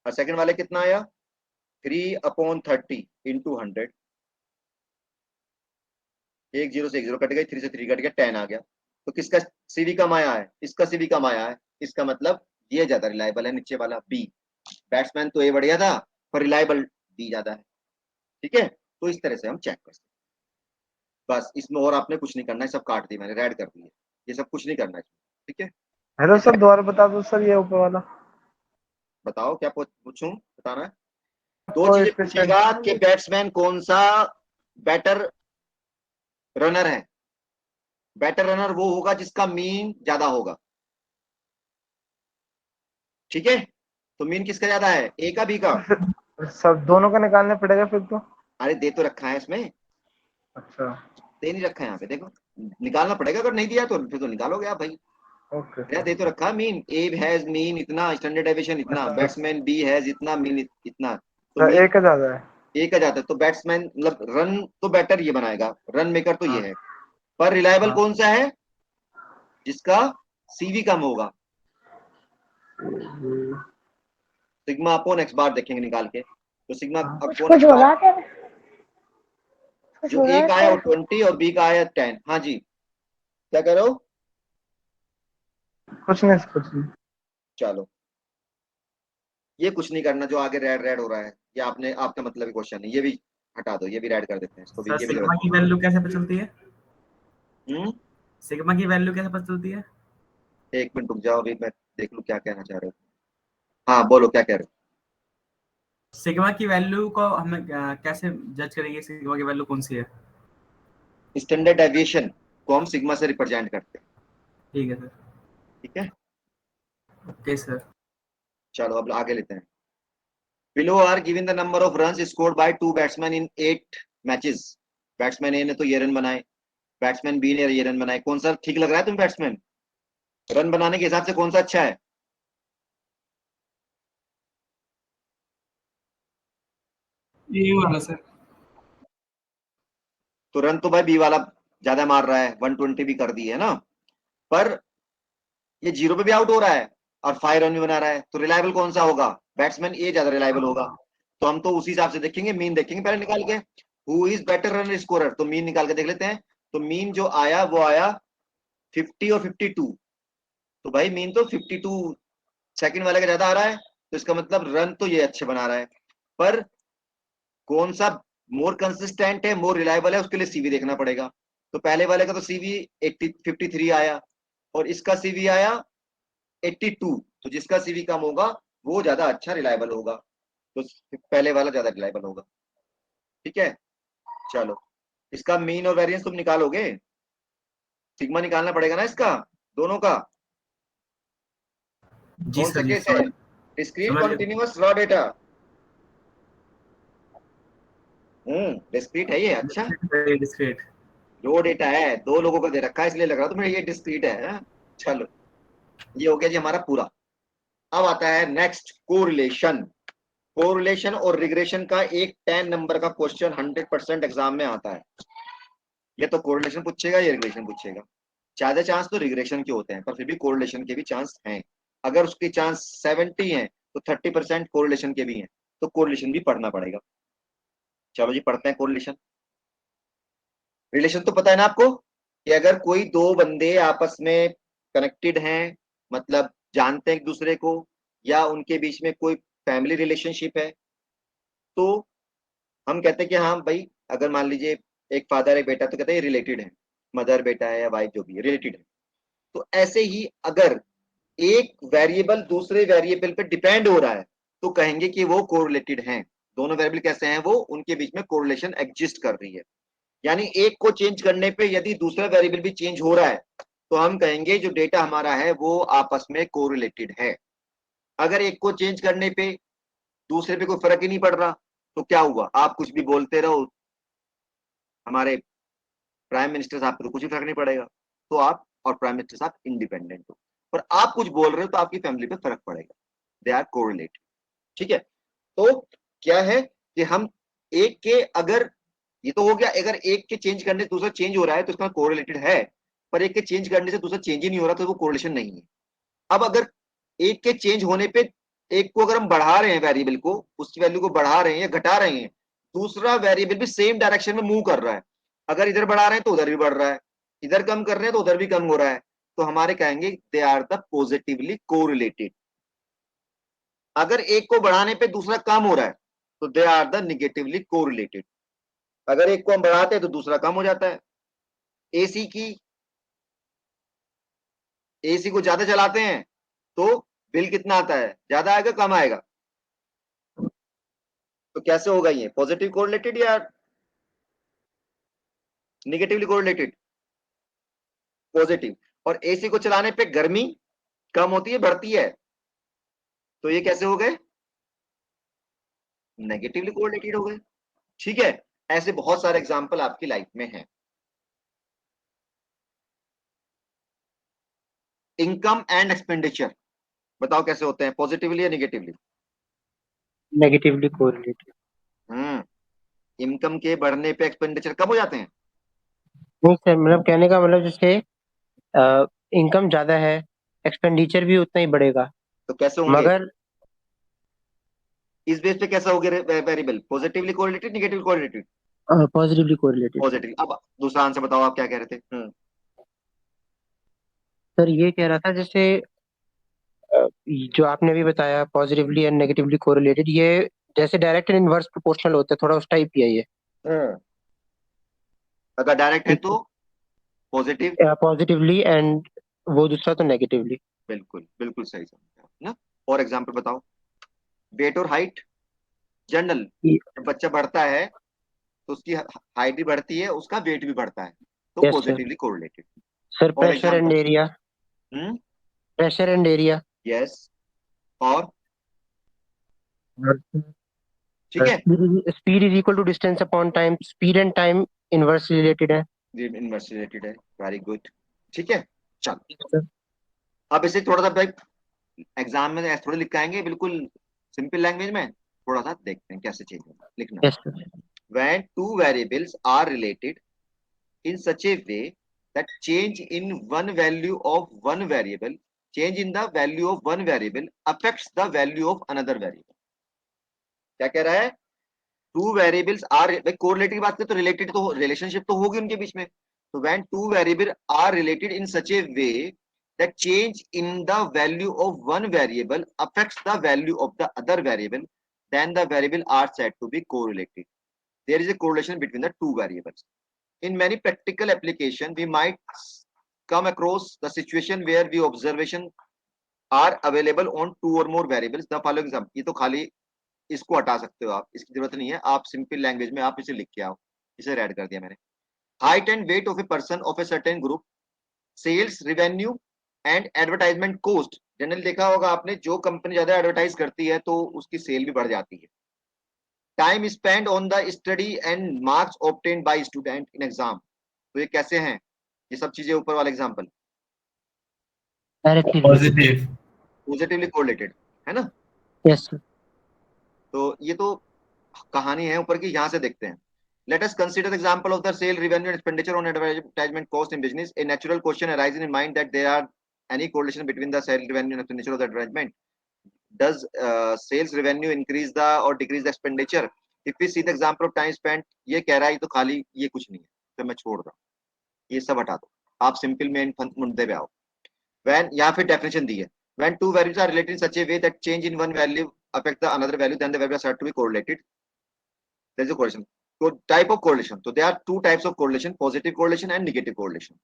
और सेकंड वाले कितना आया 3 अपॉन 30 इंटू 100, एक जीरो से एक जीरो कट गई, 3 से 3 कट गया, 10 आ गया। तो किसका सीवी कम आया है, इसका सीवी कम आया है, इसका मतलब ये ज्यादा रिलायबल है, नीचे वाला बी। बैट्समैन तो ए बढ़िया था पर रिलायबल बी ज्यादा है। ठीक है, तो इस तरह से हम चेक कर सकते हैं। बस इसमें और आपने कुछ नहीं करना है, सब काट दी मैंने, रेड कर दी है, ये सब कुछ नहीं करना है इसमें। ठीक है, हेलो सर, दोबारा बता दो सर ये ऊपर वाला। बताओ क्या पूछूं, बताना है। दो चीजें कोएफिशिएंट। पूछेगा कि बैट्समैन कौन सा बेटर रनर है। बेटर रनर वो होगा जिसका मीन ज्यादा होगा। ठीक है, तो मीन किसका ज्यादा है, ए का बी का। सर दोनों का निकालना पड़ेगा फिर तो। अरे दे तो रखा है इसमें, अच्छा। दे नहीं रखा है यहाँ पे, देखो निकालना पड़ेगा, अगर नहीं दिया तो फिर तो निकालोगे आप भाई। ओके क्या सर। दे तो रखा है, मीन ए हैज मीन इतना, स्टैंडर्ड डेविएशन इतना, अच्छा बैट्समैन बी हैज इतना, मीन इतना। तो सर, मीन एक का ज्यादा है। ए का जाता है, तो बैट्समैन मतलब रन तो बेटर ये बनाएगा, रन मेकर तो हाँ ये है। पर रिलायबल हाँ। कौन सा है, जिसका सीवी कम होगा। सिग्मा अपॉन एक्स बार देखेंगे निकाल के, तो सिग्मा कुछ अपॉन कुछ एक्स बार, बोला क्या, कुछ जो ए बोला का आया क्या? वो 20 और बी का आया 10। हाँ जी, क्या करो, कुछ नहीं सर, कुछ नहीं। चलो ये कुछ नहीं करना, जो आगे रेड रेड हो रहा है ये आपने, आपका मतलब क्वेश्चन है, ये भी हटा दो, ये भी रेड कर देते हैं इसको भी, सर ये भी सिग्मा जरूरत की वैल्यू कैसे पता चलती है? नहीं। सिग्मा की वैल्यू कैसे पता चलती है? एक मिनट रुक जाओ, अभी मैं देख लूं क्या कहना चाह रहे हो। हाँ बोलो क्या कह रहे सिग्मा की वैल्यू को हम कैसे जज करेंगे, सिग्मा की वैल्यू कौन सी है? हो, स्टैंडर्ड डेविएशन को हम सिग्मा से रिप्रेजेंट करते हैं। ठीक है सर। ठीक है, ओके सर। चलो अब आगे लेते हैं। Below are given the number of run scored by two batsman in 8 matches. Batsman A ने तो ये रन बनाए, बैट्समैन बी ने ये रन बनाए, कौन सा ठीक लग रहा है तुम्हें बैट्समैन, रन बनाने के हिसाब से कौन सा अच्छा है। ये वाला सर। तो रन तो भाई बी वाला ज्यादा मार रहा है, 120 भी कर दी है ना, पर ये 0 पे भी आउट हो रहा है और 5 रन भी बना रहा है, तो रिलायबल कौन सा होगा, बैट्समैन ए ज्यादा रिलायबल होगा। तो हम तो उसी हिसाब से देखेंगे, मीन देखेंगे पहले निकाल के, who is better run scorer, तो मीन निकाल के देख लेते हैं। तो मीन जो आया वो आया 50 और 52, तो भाई मीन तो 52 सेकंड वाले का ज्यादा आ रहा है, तो इसका मतलब रन तो ये अच्छे बना रहा है, पर कौन सा मोर कंसिस्टेंट है, मोर रिलायबल है, उसके लिए सीवी देखना पड़ेगा। तो पहले वाले का तो सीवी 80 53 आया, और इसका सीवी आया 82, तो जिसका सीवी कम होगा वो ज्यादा अच्छा रिलायबल होगा, तो पहले वाला ज्यादा रिलायबल होगा। ठीक है, चलो इसका मीन और वेरिएंस तुम निकालोगे, सिग्मा निकालना पड़ेगा ना इसका, दोनों का। जी कौन सा सर, जी केस है, समझ डिस्क्रीट समझ गया। Continuous raw data. डिस्क्रीट है ये, अच्छा डिस्क्रीट। दो डेटा है, दो लोगों का दे रखा है, इसलिए लग रहा तुम्हें ये डिस्क्रीट है, हाँ? चलो ये हो गया जी हमारा पूरा। अब आता है नेक्स्ट कोरिलेशन। कोरिलेशन और रिग्रेशन का एक 10 नंबर का क्वेश्चन 100% एग्जाम में आता है। ये तो कोरिलेशन पूछेगा, ये रिग्रेशन पूछेगा। ज्यादा चांस तो रिग्रेशन के होते हैं, पर फिर भी कोरिलेशन के भी चांस हैं। अगर उसकी चांस 70 है तो 30% कोरिलेशन के भी हैं, तो कोरिलेशन भी पढ़ना पड़ेगा। चलो जी पढ़ते हैं कोरिलेशन। रिलेशन तो पता है ना आपको, कि अगर कोई दो बंदे आपस में कनेक्टेड हैं, मतलब जानते हैं एक दूसरे को, या उनके बीच में कोई फैमिली रिलेशनशिप है, तो हम कहते हैं कि हाँ भाई, अगर मान लीजिए एक फादर एक बेटा, तो कहते हैं रिलेटेड है, मदर बेटा है या वाइफ जो भी है रिलेटेड है। तो ऐसे ही अगर एक वेरिएबल दूसरे वेरिएबल पे डिपेंड हो रहा है, तो कहेंगे कि वो कोरिलेटेड हैं। दोनों वेरिएबल कैसे हैं, वो उनके बीच में कोरिलेशन एग्जिस्ट कर रही है। यानी एक को चेंज करने पे यदि दूसरा वेरिएबल भी चेंज हो रहा है, तो हम कहेंगे जो डेटा हमारा है वो आपस में कोरिलेटेड है। अगर एक को चेंज करने पे दूसरे पे कोई फर्क ही नहीं पड़ रहा, तो क्या हुआ, आप कुछ भी बोलते रहो, हमारे प्राइम मिनिस्टर साहब पे तो कुछ भी फर्क नहीं पड़ेगा, तो आप और प्राइम मिनिस्टर साहब इंडिपेंडेंट हो। पर आप कुछ बोल रहे हो तो आपकी फैमिली पे फर्क पड़ेगा। They are correlated. ठीक है, तो क्या है कि हम एक के, अगर ये तो हो गया, अगर एक के चेंज करने से दूसरा चेंज हो रहा है तो इसका कोरिलेटेड है, पर एक के चेंज करने से दूसरा चेंज ही नहीं हो रहा तो वो कोरिलेशन नहीं है। अब अगर एक के चेंज होने पे एक को अगर हम बढ़ा रहे हैं, वेरिएबल को, उसकी वैल्यू को बढ़ा रहे हैं या घटा रहे हैं, दूसरा वेरिएबल भी सेम डायरेक्शन में मूव कर रहा है। अगर इधर बढ़ा रहे हैं तो उधर भी बढ़ रहा है, इधर कम कर रहे हैं तो उधर भी कम हो रहा है, तो हमारे कहेंगे they are the positively correlated. अगर एक को बढ़ाने पे दूसरा कम हो रहा है तो they are the negatively correlated. अगर एक को हम बढ़ाते हैं तो दूसरा कम हो जाता है। एसी की, एसी को ज्यादा चलाते हैं तो बिल कितना आता है, ज्यादा आएगा कम आएगा, तो कैसे होगा ये, पॉजिटिव कोरिलेटेड या निगेटिवली कोरिलेटेड? पॉजिटिव। और एसी को चलाने पे गर्मी कम होती है बढ़ती है, तो ये कैसे हो गए, नेगेटिवली कोरिलेटेड हो गए। ठीक है, ऐसे बहुत सारे एग्जांपल आपकी लाइफ में हैं। इनकम एंड एक्सपेंडिचर, बताओ कैसे होते हैं, पॉजिटिवली या निगेटिवली? Negatively correlated. इनकम के बढ़ने पे एक्सपेंडिचर कम हो जाते हैं। नहीं सर, मतलब कहने का मतलब जैसे इनकम ज्यादा है, एक्सपेंडिचर भी उतना ही बढ़ेगा, तो कैसे होंगे, मगर इस बेस पे कैसा हो गया variable, positively correlated negatively correlated? Positively correlated. Positive. अब दूसरा आंसर बताओ, आप क्या कह रहे थे? सर ये कह रहा था जैसे अ, जो आपने अभी बताया पॉजिटिवली एंड नेगेटिवली कोरिलेटेड, ये जैसे डायरेक्ट एंड इनवर्स प्रोपोर्शनल होता है, थोड़ा उस टाइप ही है ये। अगर डायरेक्ट है तो पॉजिटिव। पॉजिटिवली एंड वो दूसरा तो नेगेटिवली। बिल्कुल बिल्कुल सही समझा आप ना। और एग्जांपल बताओ, वेट और हाइट, जनरल, जब बच्चा बढ़ता है तो उसकी हाइट भी बढ़ती है, उसका वेट भी बढ़ता है, तो yes sir. Positively correlated. Sir और pressure and example? Area. Pressure and area. Yes. और ठीक है, speed is equal to distance upon time, speed and time inverse related है। ये इनवर्स रिलेटेड है। Very good. ठीक है, चलो सर अब इसे थोड़ा सा भाई एग्जाम में ऐसे थोड़ा लिख के आएंगे, बिल्कुल सिंपल लैंग्वेज में थोड़ा सा देखते हैं कैसे चेंज होगा, लिखना। Yes sir. When two variables are related in such a way that change in one value of one variable, change in the value of one variable affects the value of another variable. क्या कह रहा है, two variables are, correlated की बात करें तो related तो relationship तो होगी उनके बीच में। तो when two variable are related in such a way that change in the value of one variable affects the value of the other variable, then the variable are said to be correlated. There is a correlation between the two variables. In many practical applications, we might come across the situation where the observation are available on two or more variables. The following example, ये तो खाली इसको हटा सकते हो आप, इसकी जरूरत नहीं है, आप सिंपल लैंग्वेज में आप इसे लिख के आओ, इसे ऐड कर दिया मैंने। Height and weight of a person of a certain group, sales revenue and advertisement cost. Generally देखा होगा आपने, जो कंपनी ज्यादा एडवर्टाइज करती है तो उसकी सेल भी बढ़ जाती है। Time spend on the study and marks obtained by student in exam, तो ये कैसे हैं ये सब चीजें, ऊपर वाला example directly positive. Positively correlated है ना। Yes sir. तो ये तो कहानी है ऊपर की, यहाँ से देखते हैं। Let us consider the example of the sale revenue and expenditure on advertisement cost in business. A natural question arises in mind that there are any correlation between the sale revenue and expenditure of the advertisement. Does sales revenue increase the or decrease the expenditure? If we see the example of time spent, ये कह रहा है तो खाली ये कुछ नहीं है, तो मैं छोड़ रहा हूँ, ये सब हटा दो, आप सिंपल मेन मुद्दे पे आओ। When यहाँ पे definition दी है, when two values are related in such a way that change in one value affect the another value, then the values are said to be correlated. There is a correlation. So type of correlation. So there are two types of correlation: positive correlation and negative correlation.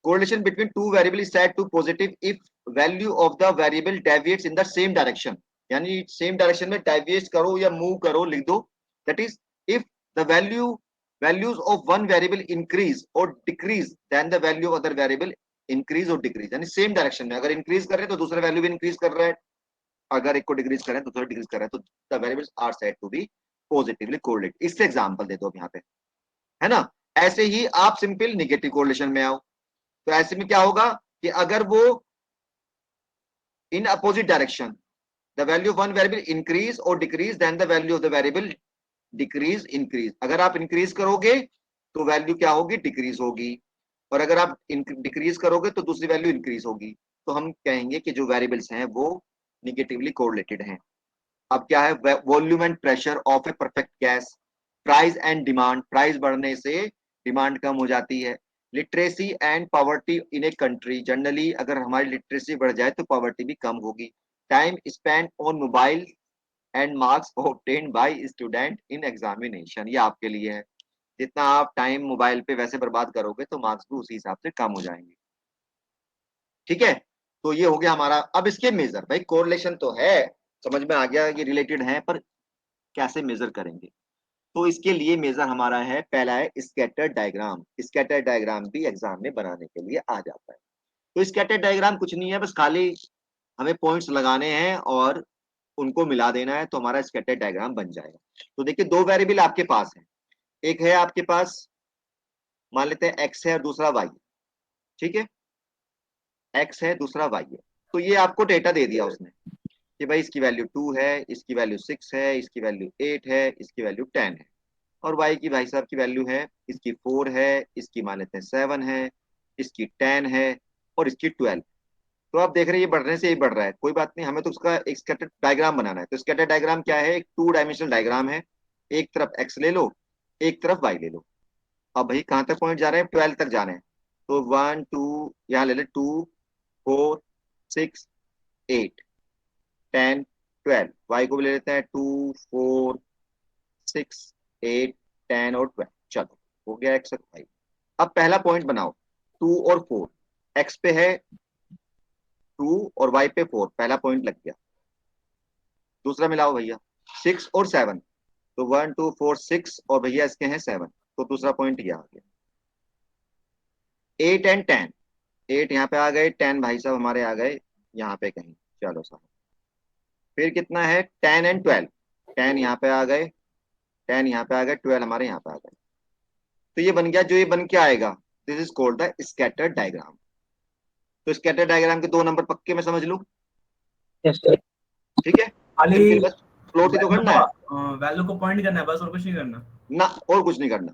Correlation between two variables is said to positive if value of the variable deviates in the same direction. यानी same direction में deviate करो या move करो लिख दो. That is, if the values of one variable increase or decrease, then the value of other variable increase or decrease. यानी same direction में अगर increase कर रहे हैं तो दूसरा value भी increase कर रहा है, अगर एक को डिक्रीज करें तो दूसरा डिक्रीज कर रहे हैं, तो the variables are said to be positively correlated. इससे एग्जांपल दे दो अब यहाँ पे, है ना। ऐसे ही आप सिंपल निगेटिव कोरिलेशन में आओ, तो ऐसे में क्या होगा कि अगर वो in opposite direction, the value of one variable increase और decrease, then the value of the variable decrease increase. अगर आप इंक्रीज करोगे तो वैल्यू क्या होगी, डिक्रीज होगी, और अगर आप डिक्रीज करोगे तो दूसरी वैल्यू इंक्रीज होगी। तो हम कहेंगे कि जो वेरिएबल्स हैं वो निगेटिवली कोरिलेटेड हैं। अब क्या है, volume and pressure of a perfect gas, price and demand, price बढ़ने से डिमांड कम हो जाती है। Literacy and poverty in a country, generally अगर हमारी लिटरेसी बढ़ जाए तो पॉवर्टी भी कम होगी। Time spend on mobile and marks obtained by student in examination, ये आपके लिए है। जितना आप टाइम मोबाइल पे वैसे बर्बाद करोगे तो मार्क्स भी उसी हिसाब से कम हो जाएंगे। ठीक है, तो ये हो गया हमारा। अब इसके मेजर, भाई कोरिलेशन तो है, समझ में आ गया कि रिलेटेड है, पर कैसे मेजर करेंगे, तो इसके लिए मेजर हमारा है, पहला है स्कैटर डायग्राम। स्कैटर डायग्राम भी एग्जाम में बनाने के लिए आ जाता है। तो स्कैटर डायग्राम कुछ नहीं है, बस खाली हमें पॉइंट्स लगाने हैं और उनको मिला देना है, तो हमारा स्कैटर डायग्राम बन जाएगा। तो देखिए दो वेरिएबल आपके पास है, एक है आपके पास मान लेते हैं एक्स है और दूसरा वाई, ठीक है, एक्स है दूसरा वाई है। तो ये आपको डेटा दे दिया उसने कि भाई इसकी वैल्यू 2 है, इसकी वैल्यू 6 है, इसकी वैल्यू 8 है, इसकी वैल्यू 10 है, और y की भाई साहब की वैल्यू है, इसकी 4 है, इसकी मान लेते हैं 7 है, इसकी 10 है और इसकी 12। तो आप देख रहे हैं ये बढ़ने से ही बढ़ रहा है, कोई बात नहीं, हमें तो उसका एक स्कैटर डायग्राम बनाना है। तो स्कैटर डायग्राम क्या है, एक 2 डायमेंशनल डायग्राम है, एक तरफ x ले लो, एक तरफ y ले लो। अब भाई कहाँ तक पॉइंट जा रहे हैं, 12 तक जाने हैं, तो 1 2 यहाँ ले ले, 2 4 6 8 10 12, y को भी ले लेते हैं 2 4 6 8 10 और 12। चलो हो गया x और y। अब पहला पॉइंट बनाओ, 2 और 4, x पे है 2 और y पे 4, पहला पॉइंट लग गया। दूसरा मिलाओ भैया 6 और 7, तो 1 2 4 6 और भैया इसके हैं 7, तो दूसरा पॉइंट ये आ गया। 8 एंड 10, 8 यहाँ पे आ गए, 10 भाई साहब हमारे आ गए यहाँ पे कहीं, चलो साहब। फिर कितना है 10 एंड 12, 10 यहाँ पे आ गए, 10 यहाँ पे आ गए, 12 हमारे यहाँ पे आ गए। तो ये बन गया, जो ये बन के आएगा this is called the scatter diagram. तो स्कैटर डायग्राम के 2 नंबर पक्के में समझ लूं, यस सर। ठीक है, खाली फिर बस प्लॉट ही तो करना है वैल्यू को पॉइंट करना है बस, और कुछ नहीं करना। ना, और कुछ नहीं करना।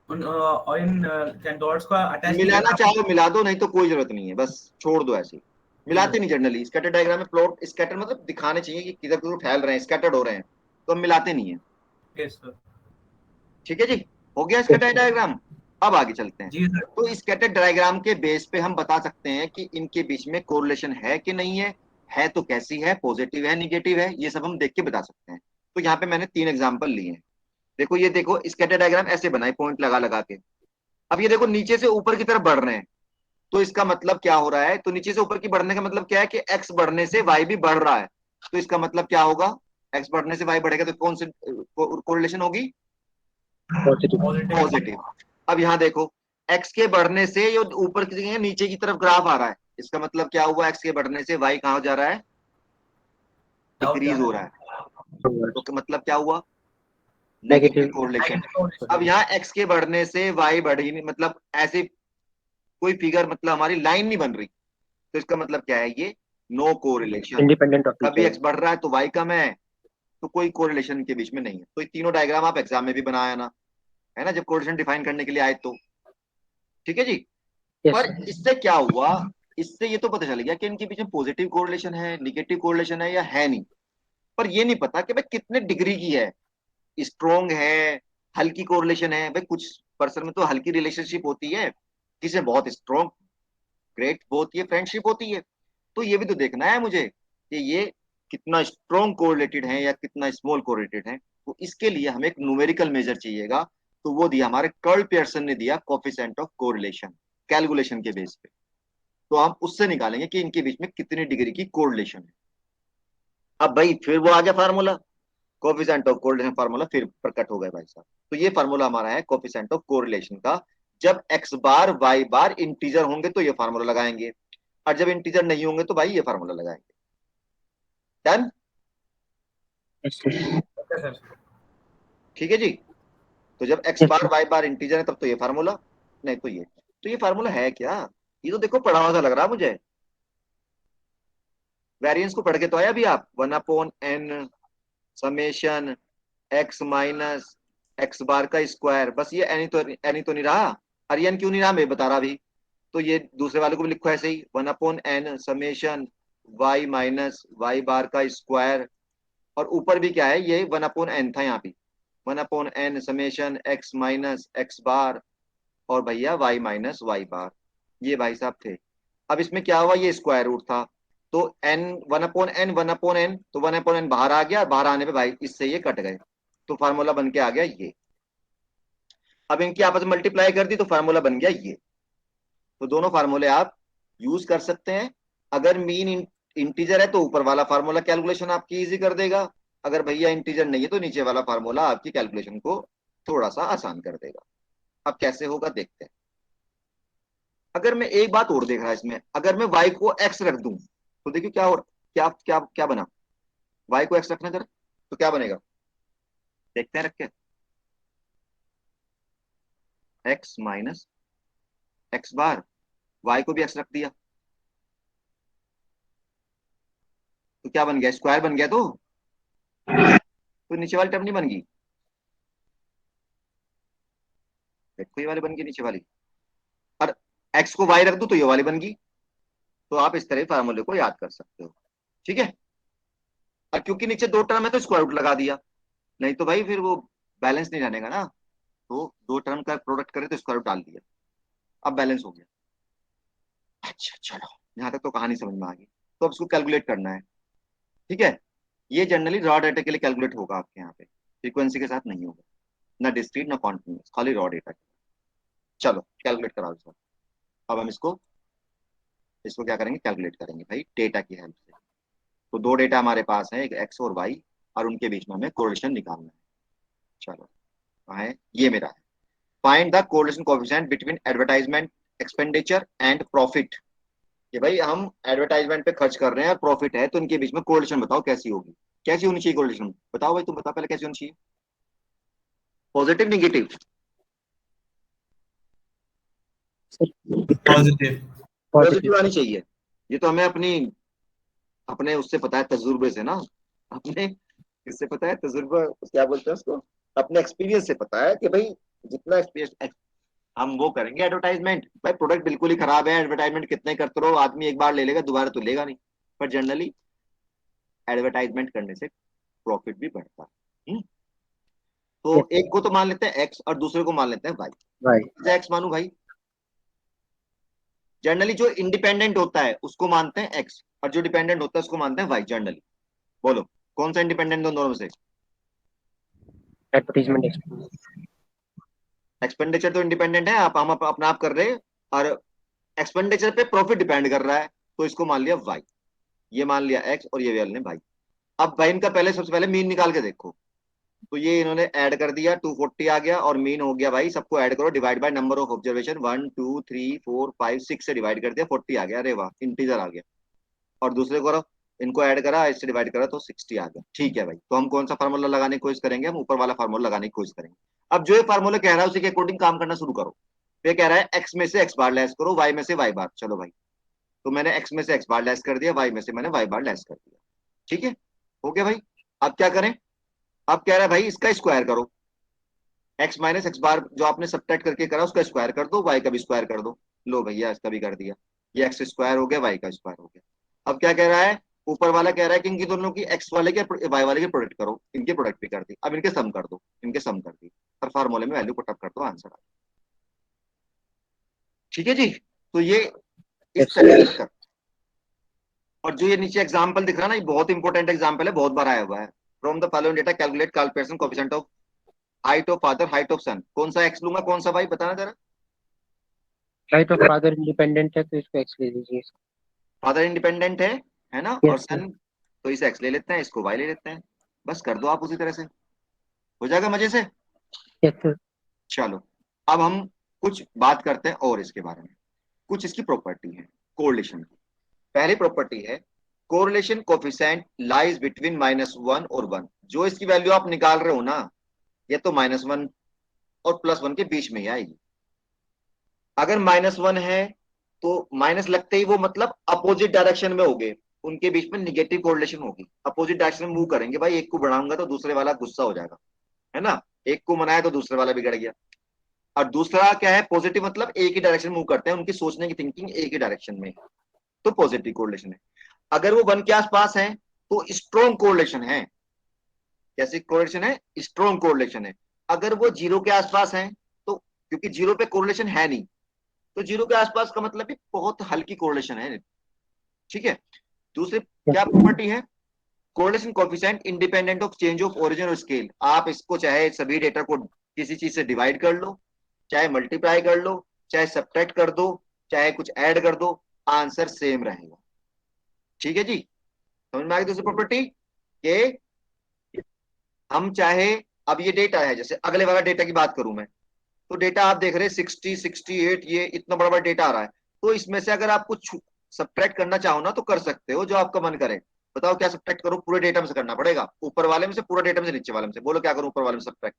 और इन डॉट्स को अटैच मिलाना चाहो मिला दो, नहीं तो कोई जरूरत नहीं है, बस छोड़ दो ऐसे ही। मिलाते नहीं जनरली, स्कैटर डायग्राम में प्लॉट स्कैटर मतलब दिखाने चाहिए कि किधर किधर फैल रहे हैं, स्कैटर्ड हो रहे हैं, तो हम मिलाते नहीं है। ठीक है जी, हो गया स्कैटर डायग्राम। अब आगे चलते हैं। जी सर। तो स्कैटर डायग्राम के बेस पे हम बता सकते हैं कि इनके बीच में कोरिलेशन है कि नहीं है तो कैसी है, पॉजिटिव है निगेटिव है, ये सब हम देख के बता सकते हैं। तो यहाँ पे मैंने 3 एग्जांपल लिए हैं। देखो ये देखो स्कैटर डायग्राम ऐसे बनाए पॉइंट लगा लगा के। अब ये देखो नीचे से ऊपर की तरफ बढ़ रहे हैं, तो इसका मतलब क्या हो रहा है, तो नीचे से ऊपर की बढ़ने का मतलब क्या है कि x बढ़ने से y भी बढ़ रहा है। तो इसका मतलब क्या होगा, x बढ़ने से y बढ़ेगा तो कौन सी कोरिलेशन होगी, पॉजिटिव। अब यहाँ देखो x के बढ़ने से ये ऊपर की जगह नीचे की तरफ ग्राफ आ रहा है, इसका मतलब क्या हुआ, x के बढ़ने से y कहाँ जा रहा है, डिक्रीज हो रहा है। तो मतलब क्या हुआ, नेगेटिव Negative. कोरिलेशन। अब यहाँ x के बढ़ने से y बढ़ ही नहीं, मतलब ऐसे कोई फिगर, मतलब हमारी लाइन नहीं बन रही, तो इसका मतलब क्या है, ये no correlation. Independent of each कभी other. x बढ़ रहा है तो y कम है, तो कोई कोरिलेशन के बीच में नहीं है। तो ये तीनों डायग्राम आप एग्जाम में भी बनाया ना, है ना, जब कोरिलेशन डिफाइन करने के लिए आए तो। ठीक है जी। Yes, पर sir. इससे क्या हुआ, इससे ये तो पता चल गया कि इनके बीच में पॉजिटिव कोरिलेशन है, निगेटिव कोरिलेशन है या है नहीं, पर ये नहीं पता कि भाई कितने डिग्री की है, स्ट्रोंग है, हल्की कोरिलेशन है। भाई कुछ पर्सन में तो हल्की रिलेशनशिप होती है, किसी में बहुत स्ट्रोंग ग्रेट वो होती है, फ्रेंडशिप होती है। तो ये भी तो देखना है मुझे कि ये कितना स्ट्रोंग कोरिलेटेड है या कितना स्मॉल कोरिलेटेड है। तो इसके लिए हमें एक न्यूमेरिकल मेजर चाहिएगा, तो वो दिया हमारे कर्ल पियर्सन ने दिया कोफिशिएंट ऑफ कोरिलेशन कैलकुलेशन के बेस पे। तो हम उससे निकालेंगे कि इनके बीच में कितनी डिग्री की कोरिलेशन है। अब भाई फिर वो आ गया formula, coefficient of correlation formula फिर प्रकट हो गया भाई साहब। तो ये फार्मूला हमारा है कोफिशिएंट ऑफ कोरिलेशन का। जब x बार y बार इंटीजर होंगे तो ये फार्मूला लगाएंगे, और जब इंटीजर नहीं होंगे तो भाई ये फार्मूला लगाएंगे। Done. Yes, sir. Okay sir. ठीक है जी। तो जब x Yes, बार sir. y बार इंटीजर है तब तो ये फार्मूला, नहीं तो ये। तो ये फार्मूला है क्या, ये तो देखो पढ़ा हुआ सा लग रहा है मुझे। वेरिएंस को पढ़ के तो आया अभी आप, 1/n summation x minus X bar का स्क्वायर। बस ये एनी तो नहीं रहा, और ये n क्यों नहीं रहा मैं बता रहा अभी। तो ये दूसरे वाले को भी लिखो ऐसे ही, 1/n summation y minus Y bar का स्क्वायर। और ऊपर भी क्या है, ये 1/n था यहाँ पे, 1/n summation x minus X bar और भैया y माइनस वाई बार, ये भाई साहब थे। अब इसमें क्या हुआ, ये स्क्वायर रूट था, तो n 1/n तो 1/n बाहर आ गया, बाहर आने पे भाई इससे ये कट गए, तो फार्मूला बन के आ गया ये। अब इनकी आपस में मल्टीप्लाई कर दी तो फार्मूला बन गया ये। तो दोनों फार्मूले आप यूज कर सकते हैं। अगर मीन इंटीजर है तो ऊपर वाला फार्मूला कैलकुलेशन आपकी इजी कर देगा, अगर भैया इंटीजर नहीं है तो नीचे वाला फार्मूला आपकी कैलकुलेशन को थोड़ा सा आसान कर देगा। अब कैसे होगा देखते हैं। अगर मैं एक बात और देख रहा इसमें, अगर मैं y को x रख दूं तो देखिए क्या हो, क्या क्या क्या बना, y को x रखना जरा तो क्या बनेगा, देखते हैं रख के, x माइनस एक्स बार, y को भी x रख दिया तो क्या बन गया, स्क्वायर बन गया। तो नीचे वाली टर्म नहीं बन गई, देखो ये वाली बन गई नीचे वाली, और x को y रख दो तो ये वाली बन गई। तो आप इस तरह फार्मूले को याद कर सकते हो। ठीक है। और क्योंकि नीचे दो टर्म है तो स्क्वायर रूट लगा दिया, नहीं तो भाई फिर वो बैलेंस नहीं रहनेगा ना, तो दो टर्म का प्रोडक्ट करे तो स्क्वायर रूट डाल दिया, अब बैलेंस हो गया। अच्छा चलो यहाँ तक तो कहानी समझ में आ गई। तो अब इसको कैलकुलेट करना है। ठीक है। ये जनरली रॉ डेटा के लिए कैलकुलेट होगा आपके यहाँ पे, फ्रीक्वेंसी के साथ नहीं होगा, ना डिस्क्रीट ना कॉन्टिन्यूस, खाली रॉ डेटा। चलो कैलकुलेट कराओ इसको। अब हम इसको इसको क्या करेंगे, कैलकुलेट करेंगे भाई डेटा की हेल्प से। तो दो डेटा हमारे पास है, एक एक्स और वाई, और उनके बीच में हमें कोरिलेशन निकालना है। चलो कहाँ है, ये मेरा है। Find the correlation coefficient between advertisement expenditure and profit. कि भाई हम एडवर्टाइजमेंट पे खर्च कर रहे हैं और प्रॉफिट है, तो इनके बीच में कोरिलेशन बताओ कैसी होगी, कैसी होनी चाहिए कोरिलेशन, बताओ भाई, तुम बताओ पहले कैसी होनी चाहिए, पॉजिटिव निगेटिव। पॉजिटिव। पॉजिटिव आनी चाहिए। ये तो हमें अपने उससे पता है, तजुर्बे से ना, अपने इससे पता है, तजुर्बा क्या बोलते हैं उसको, अपने एक्सपीरियंस से पता है कि भाई जितना एक्सपीरियंस हम वो करेंगे एडवर्टाइजमेंट, भाई प्रोडक्ट बिल्कुल ही खराब है, एडवर्टाइजमेंट कितने करते रहो, आदमी एक बार ले लेगा दोबारा तो लेगा नहीं, पर जनरली एडवर्टाइजमेंट करने से प्रॉफिट भी बढ़ता है। तो एक को तो मान लेते हैं एक्स और दूसरे को मान लेते हैं वाई। Right. एक्स मानू भाई, जनरली जो इंडिपेंडेंट होता है उसको मानते हैं एक्स, और जो डिपेंडेंट होता है उसको मानते हैं वाई जनरली। बोलो कौन सा इंडिपेंडेंट दोनों में से, Advertisement expense. एक्सपेंडिचर तो इंडिपेंडेंट है, हम अपना आप कर रहे हैं, और एक्सपेंडिचर पे प्रॉफिट डिपेंड कर रहा है, तो इसको मान लिया वाई, ये मान लिया एक्स, और ये वाले ने भाई। अब भाई इनका पहले सबसे पहले मीन निकाल के देखो, तो ये इन्होंने ऐड कर दिया 240 आ गया, और मीन हो गया भाई, सबको ऐड करो, divide by number of observation, 1 2 3 4 5 6 से डिवाइड कर दिया, 40 आ गया, अरे वाह इंटीजर आ गया। और दूसरे को इनको ऐड करा, इससे डिवाइड करा तो 60 आ गया। ठीक है भाई, तो हम कौन सा फार्मूला लगाने की कोशिश करेंगे? हम ऊपर वाला फार्मूला लगाने की कोशिश करेंगे। अब जो ये फार्मूला कह रहा है उसी के अकॉर्डिंग काम करना शुरू करो। ये कह रहा है एक्स में से एक्स बार लेस करो, वाई में से वाई बार। चलो भाई, तो मैंने एक्स में से एक्स बार लेस कर दिया, वाई में से मैंने वाई बार लेस कर दिया। ठीक है, हो गया भाई। अब क्या करें? अब कह रहा है भाई इसका स्क्वायर करो, एक्स माइनस एक्स बार जो आपने सब्ट्रैक्ट करके करा उसका स्क्वायर कर दो, वाई का भी स्क्वायर कर दो। लो भैया, इसका भी कर दिया। ये एक्स स्क्वायर हो गया, वाई का स्क्वायर हो गया। अब क्या कह रहा है? ऊपर वाला कह रहा है कि इनकी दोनों की एक्स वाले के वाई वाले के प्रोडक्ट करो। इनके प्रोडक्ट भी कर दी, अब इनके सम कर दो, इनके सम कर दी और फार्मूले में वैल्यू पुट अप कर दो, आंसर आ गया। ठीक है जी, तो ये इस तरीके से कर। और जो ये नीचे एग्जांपल दिख रहा है ना, ये बहुत इंपॉर्टेंट एग्जांपल है, बहुत बार आया हुआ है। From the following data calculate Karl Pearson coefficient of height of father, height of son. कौन सा एक्स लूंगा, कौन सा भाई बताना जरा। हाइट ऑफ फादर इंडिपेंडेंट है तो इसको एक्स ले लीजिए। फादर इंडिपेंडेंट है ना, और यस सर। सन तो इसे एक्स ले लेते हैं, इसको वाई ले लेते हैं। बस कर दो आप उसी तरह से, हो जाएगा मजे से। Yes sir. चलो, अब हम कुछ बात करते हैं और इसके बारे में। कुछ इसकी प्रॉपर्टी है कोरिलेशन की। पहली प्रॉपर्टी है कोरिलेशन कोफिशिएंट लाइज बिटवीन -1 और 1। जो इसकी वैल्यू आप निकाल रहे हो ना, ये तो -1 और +1 के बीच में ही आएगी। अगर -1 है तो माइनस लगते ही वो मतलब अपोजिट डायरेक्शन में होंगे, उनके बीच में निगेटिव कोरिलेशन होगी। अपोजिट डायरेक्शन में मूव करेंगे भाई, एक को बढ़ाऊंगा तो दूसरे वाला गुस्सा हो जाएगा, है ना। एक को मनाया तो दूसरे वाला बिगड़ गया। और दूसरा क्या है, पॉजिटिव, मतलब एक ही डायरेक्शन मूव करते हैं, उनकी सोचने की थिंकिंग एक ही डायरेक्शन में, तो पॉजिटिव कोरिलेशन है। अगर वो 1 के आसपास है तो स्ट्रॉन्ग कोरिलेशन है। कैसी कोरिलेशन है? स्ट्रॉन्ग कोरिलेशन है। अगर वो 0 के आसपास है तो, क्योंकि 0 पे कोरिलेशन है नहीं, तो 0 के आसपास का मतलब भी बहुत हल्की कोरिलेशन है। ठीक है। दूसरी क्या प्रॉपर्टी है? Correlation coefficient independent of change of origin और स्केल। आप इसको चाहे सभी डेटा को किसी चीज से डिवाइड कर लो, चाहे मल्टीप्लाई कर लो, चाहे सब्ट्रैक्ट कर दो, चाहे कुछ ऐड कर दो, आंसर सेम रहेगा। ठीक है जी, समझ में आ गई दूसरी प्रॉपर्टी के? हम चाहे, अब ये डेटा है, जैसे अगले वाला डेटा की बात करूं मैं, तो डेटा आप देख रहे हैं 60, 68, ये इतना बड़ा बड़ा डेटा आ रहा है। तो इसमें से अगर आप कुछ सब्ट्रैक्ट करना चाहो ना तो कर सकते हो, जो आपका मन करे। बताओ क्या सब्ट्रैक्ट करो? पूरे डेटा में से करना पड़ेगा, ऊपर वाले में से, पूरा डेटा में से, नीचे वाले में से। बोलो क्या करूं ऊपर वाले में सब्ट्रैक्ट?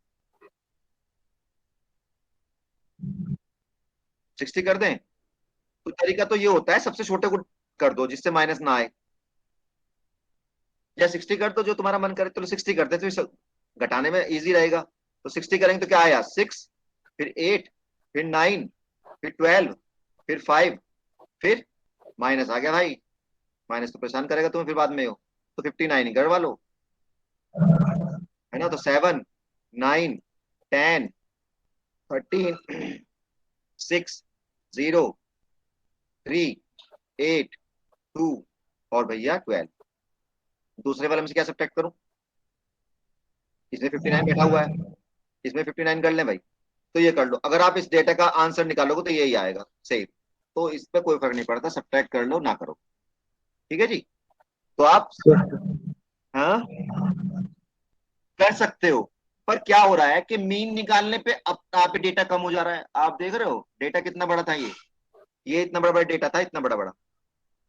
60 कर दें? तो तरीका तो ये होता है, सबसे छोटे को कर दो जिससे माइनस ना आए, या 60 कर दो, जो तुम्हारा मन करे। तो 60 करते तो इसे घटाने में इजी रहेगा। तो 60 करेंगे तो क्या आया? 6, फिर 8, फिर 9, फिर 12, फिर 5, फिर माइनस आ गया भाई। माइनस तो परेशान करेगा तुम्हें फिर बाद में हो, तो 59 ही करवा लो, है ना। तो 7, 9, 10, 13, 6, 0, 3, 8, 2 और भैया 12। दूसरे वाले में से क्या सब्ट्रैक्ट करूं? इसमें 59 बैठा हुआ है, इसमें 59 कर लें भाई। तो ये कर लो, अगर आप इस डेटा का आंसर निकालोगे तो यही आएगा सही। तो इस पे कोई फर्क नहीं पड़ता, सब्ट्रैक्ट कर लो ना करो। ठीक है जी, तो आप हाँ कर सकते हो। पर क्या हो रहा है कि मीन निकालने पे अब आप डेटा कम हो जा रहा है। आप देख रहे हो डेटा कितना बड़ा था, ये इतना बड़ा बड़ा डेटा था, इतना बड़ा बड़ा।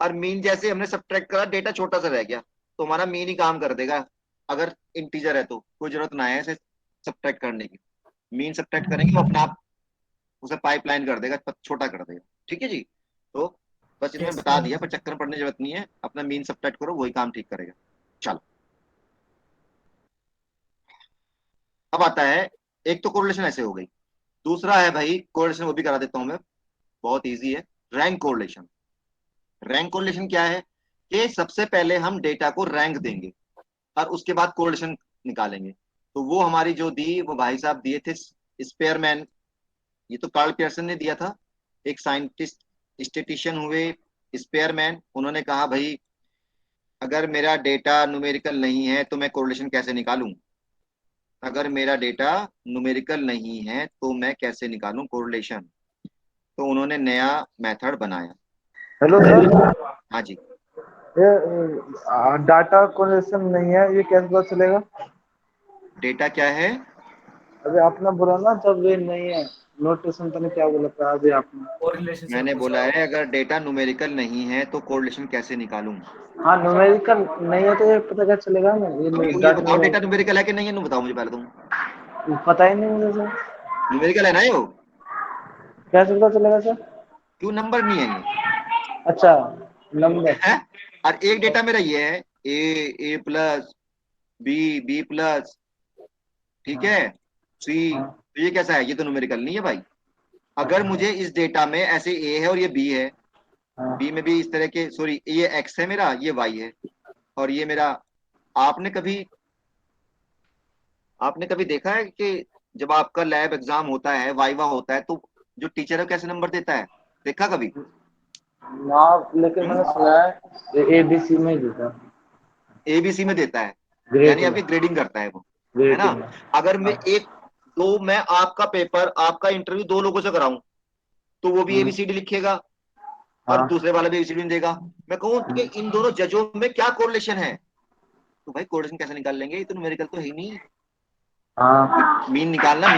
और मीन जैसे हमने सब्ट्रैक्ट करा, डेटा छोटा सा रह गया, तो हमारा मीन ही काम कर देगा। अगर इंटीजर है तो कोई जरूरत ना है इसे सब्ट्रैक्ट करने की। मीन सब्ट्रैक्ट करेंगे वो अपना आप उसे पाइपलाइन कर देगा, छोटा कर देगा। ठीक है जी, तो बस इतना यस बता सर। दिया, पर चक्कर में पड़ने की जरूरत नहीं है। अपना मीन सब्ट्रैक्ट करो, वही काम ठीक करेगा। चलो, अब आता है, एक तो कोरिलेशन ऐसे हो गई। दूसरा है भाई कोरिलेशन, वो भी करा देता हूं मैं, बहुत इजी है। Rank correlation. रैंक कोरिलेशन क्या है कि सबसे पहले हम डेटा को रैंक देंगे और उसके बाद कोरिलेशन निकालेंगे। तो वो हमारी जो दी, वो भाई साहब दिए थे स्पेयरमैन। ये तो कार्ल पियर्सन ने दिया था, एक साइंटिस्ट स्टेटिशियन हुए स्पेयरमैन। उन्होंने कहा भाई अगर मेरा डेटा न्यूमेरिकल नहीं है तो मैं कोरिलेशन कैसे निकालूं? अगर मेरा डेटा न्यूमेरिकल नहीं है तो मैं कैसे निकालूं कोरिलेशन? तो उन्होंने नया मेथड बनाया। हेलो सर, हाँ जी। ये डाटा कोरिलेशन नहीं है, ये कैसे पता चलेगा? डेटा क्या है? अभी आपने बोला ना जब ये नहीं है, नोटेशन तो नहीं, क्या बोला था अभी आपने? कोरिलेशन से मैंने पूछा बोला होगा। है अगर डेटा न्यूमेरिकल नहीं है तो कोरिलेशन कैसे निकालूं? हाँ, न्यूमेरिकल नहीं है तो ये पता क्या चलेगा ना, क्यों, ये डाटा बताओ डेटा न्यूमेरिकल है कि नहीं है, नु बताओ मुझे पहले तुम। पता ही नहीं मुझे सर। न्यूमेरिकल है ना ये वो? कैसे पता चलेगा सर? क्यों नंबर नहीं है ये? अच्छा, नंबर। है? और एक डेटा मेरा ये है, ए प्लस बी प्लस, ठीक है, सी। हाँ तो ये कैसा है? ये तो न्यूमेरिकल नहीं है भाई। अगर मुझे इस डेटा में ऐसे ए है और ये बी है, हाँ बी में भी इस तरह के, सॉरी ये एक्स है मेरा, ये वाई है, और ये मेरा, आपने कभी आपने कभी देखा है कि जब आपका लैब एग्जाम होता है, वाइवा होता है, तो जो टीचर है वो कैसे नंबर देता है? देखा कभी? ना, लेकिन मैंने सुना है ABC में ही देता, एबीसी में देता है, ग्रेड यानी में, आपकी ग्रेडिंग करता है वो, है ग्रेड ना? में। अगर मैं हाँ एक दो मैं आपका पेपर, आपका इंटरव्यू दो लोगों से कराऊं, तो वो भी हाँ एबीसीडी लिखेगा और हाँ दूसरे वाला भी एबीसीडी देगा। मैं कहूं कि इन दोनों जजों में क्या कोरिलेशन है, तो भाई कोरिलेशन कैसे निकाल लेंगे? ये तो न्यूमेरिकल तो है ही नहीं। हाँ मीन निकालना,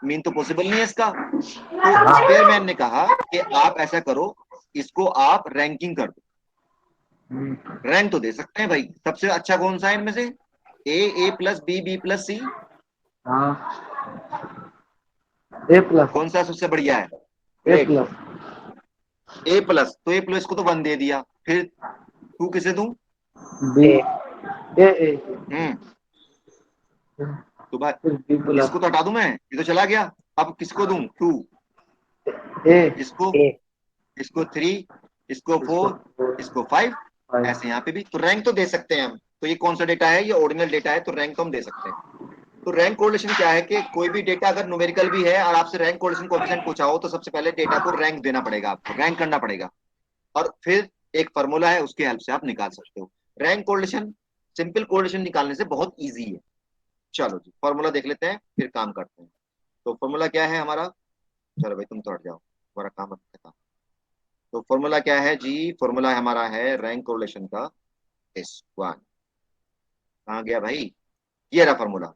मीन तो पॉसिबल नहीं है इसका। तो हाँ। स्पेयरमैन ने कहा कि आप ऐसा करो, इसको आप रैंकिंग कर दो। रैंक तो दे सकते हैं भाई, सबसे अच्छा कौन सा है इनमें से? ए प्लस बी प्लस सी, हाँ, A+, कौन सा सबसे बढ़िया है? A+, great. ए प्लस, तो ए प्लस को तो वन दे दिया, फिर टू किसे दूं? B, A, हम्म तो भाई फिर B+, इसको तो हटा दूं मैं, ये तो चला गया। अब किसको दूं? टू, A, इसको, इसको थ्री, इसको इसको फोर, इसको फाइव, ऐसे यहाँ पे भी तो रैंक तो दे सकते हैं हम। तो ये कौन सा डेटा है? ये ऑर्डिनल डेटा है, तो रैंक तो हम दे सकते हैं। तो रैंक कोरिलेशन क्या है कि कोई भी डेटा अगर न्यूमेरिकल भी है और आपसे रैंक कोरिलेशन कोएफिशिएंट पूछा हो, तो सबसे पहले डेटा को रैंक देना पड़ेगा, आपको रैंक करना पड़ेगा, और फिर एक फॉर्मूला है उसकी हेल्प से आप निकाल सकते हो। रैंक कोरिलेशन सिंपल कोरिलेशन निकालने से बहुत इजी है। चलो जी फॉर्मूला देख लेते हैं, फिर काम करते हैं। तो फॉर्मूला क्या है हमारा? चलो भाई तुम तो हट जाओ, हमारा काम है। तो फॉर्मूला क्या है जी? फॉर्मूला हमारा है रैंक कोरिलेशन का S1। कहाँ गया भाई? ये रहा formula,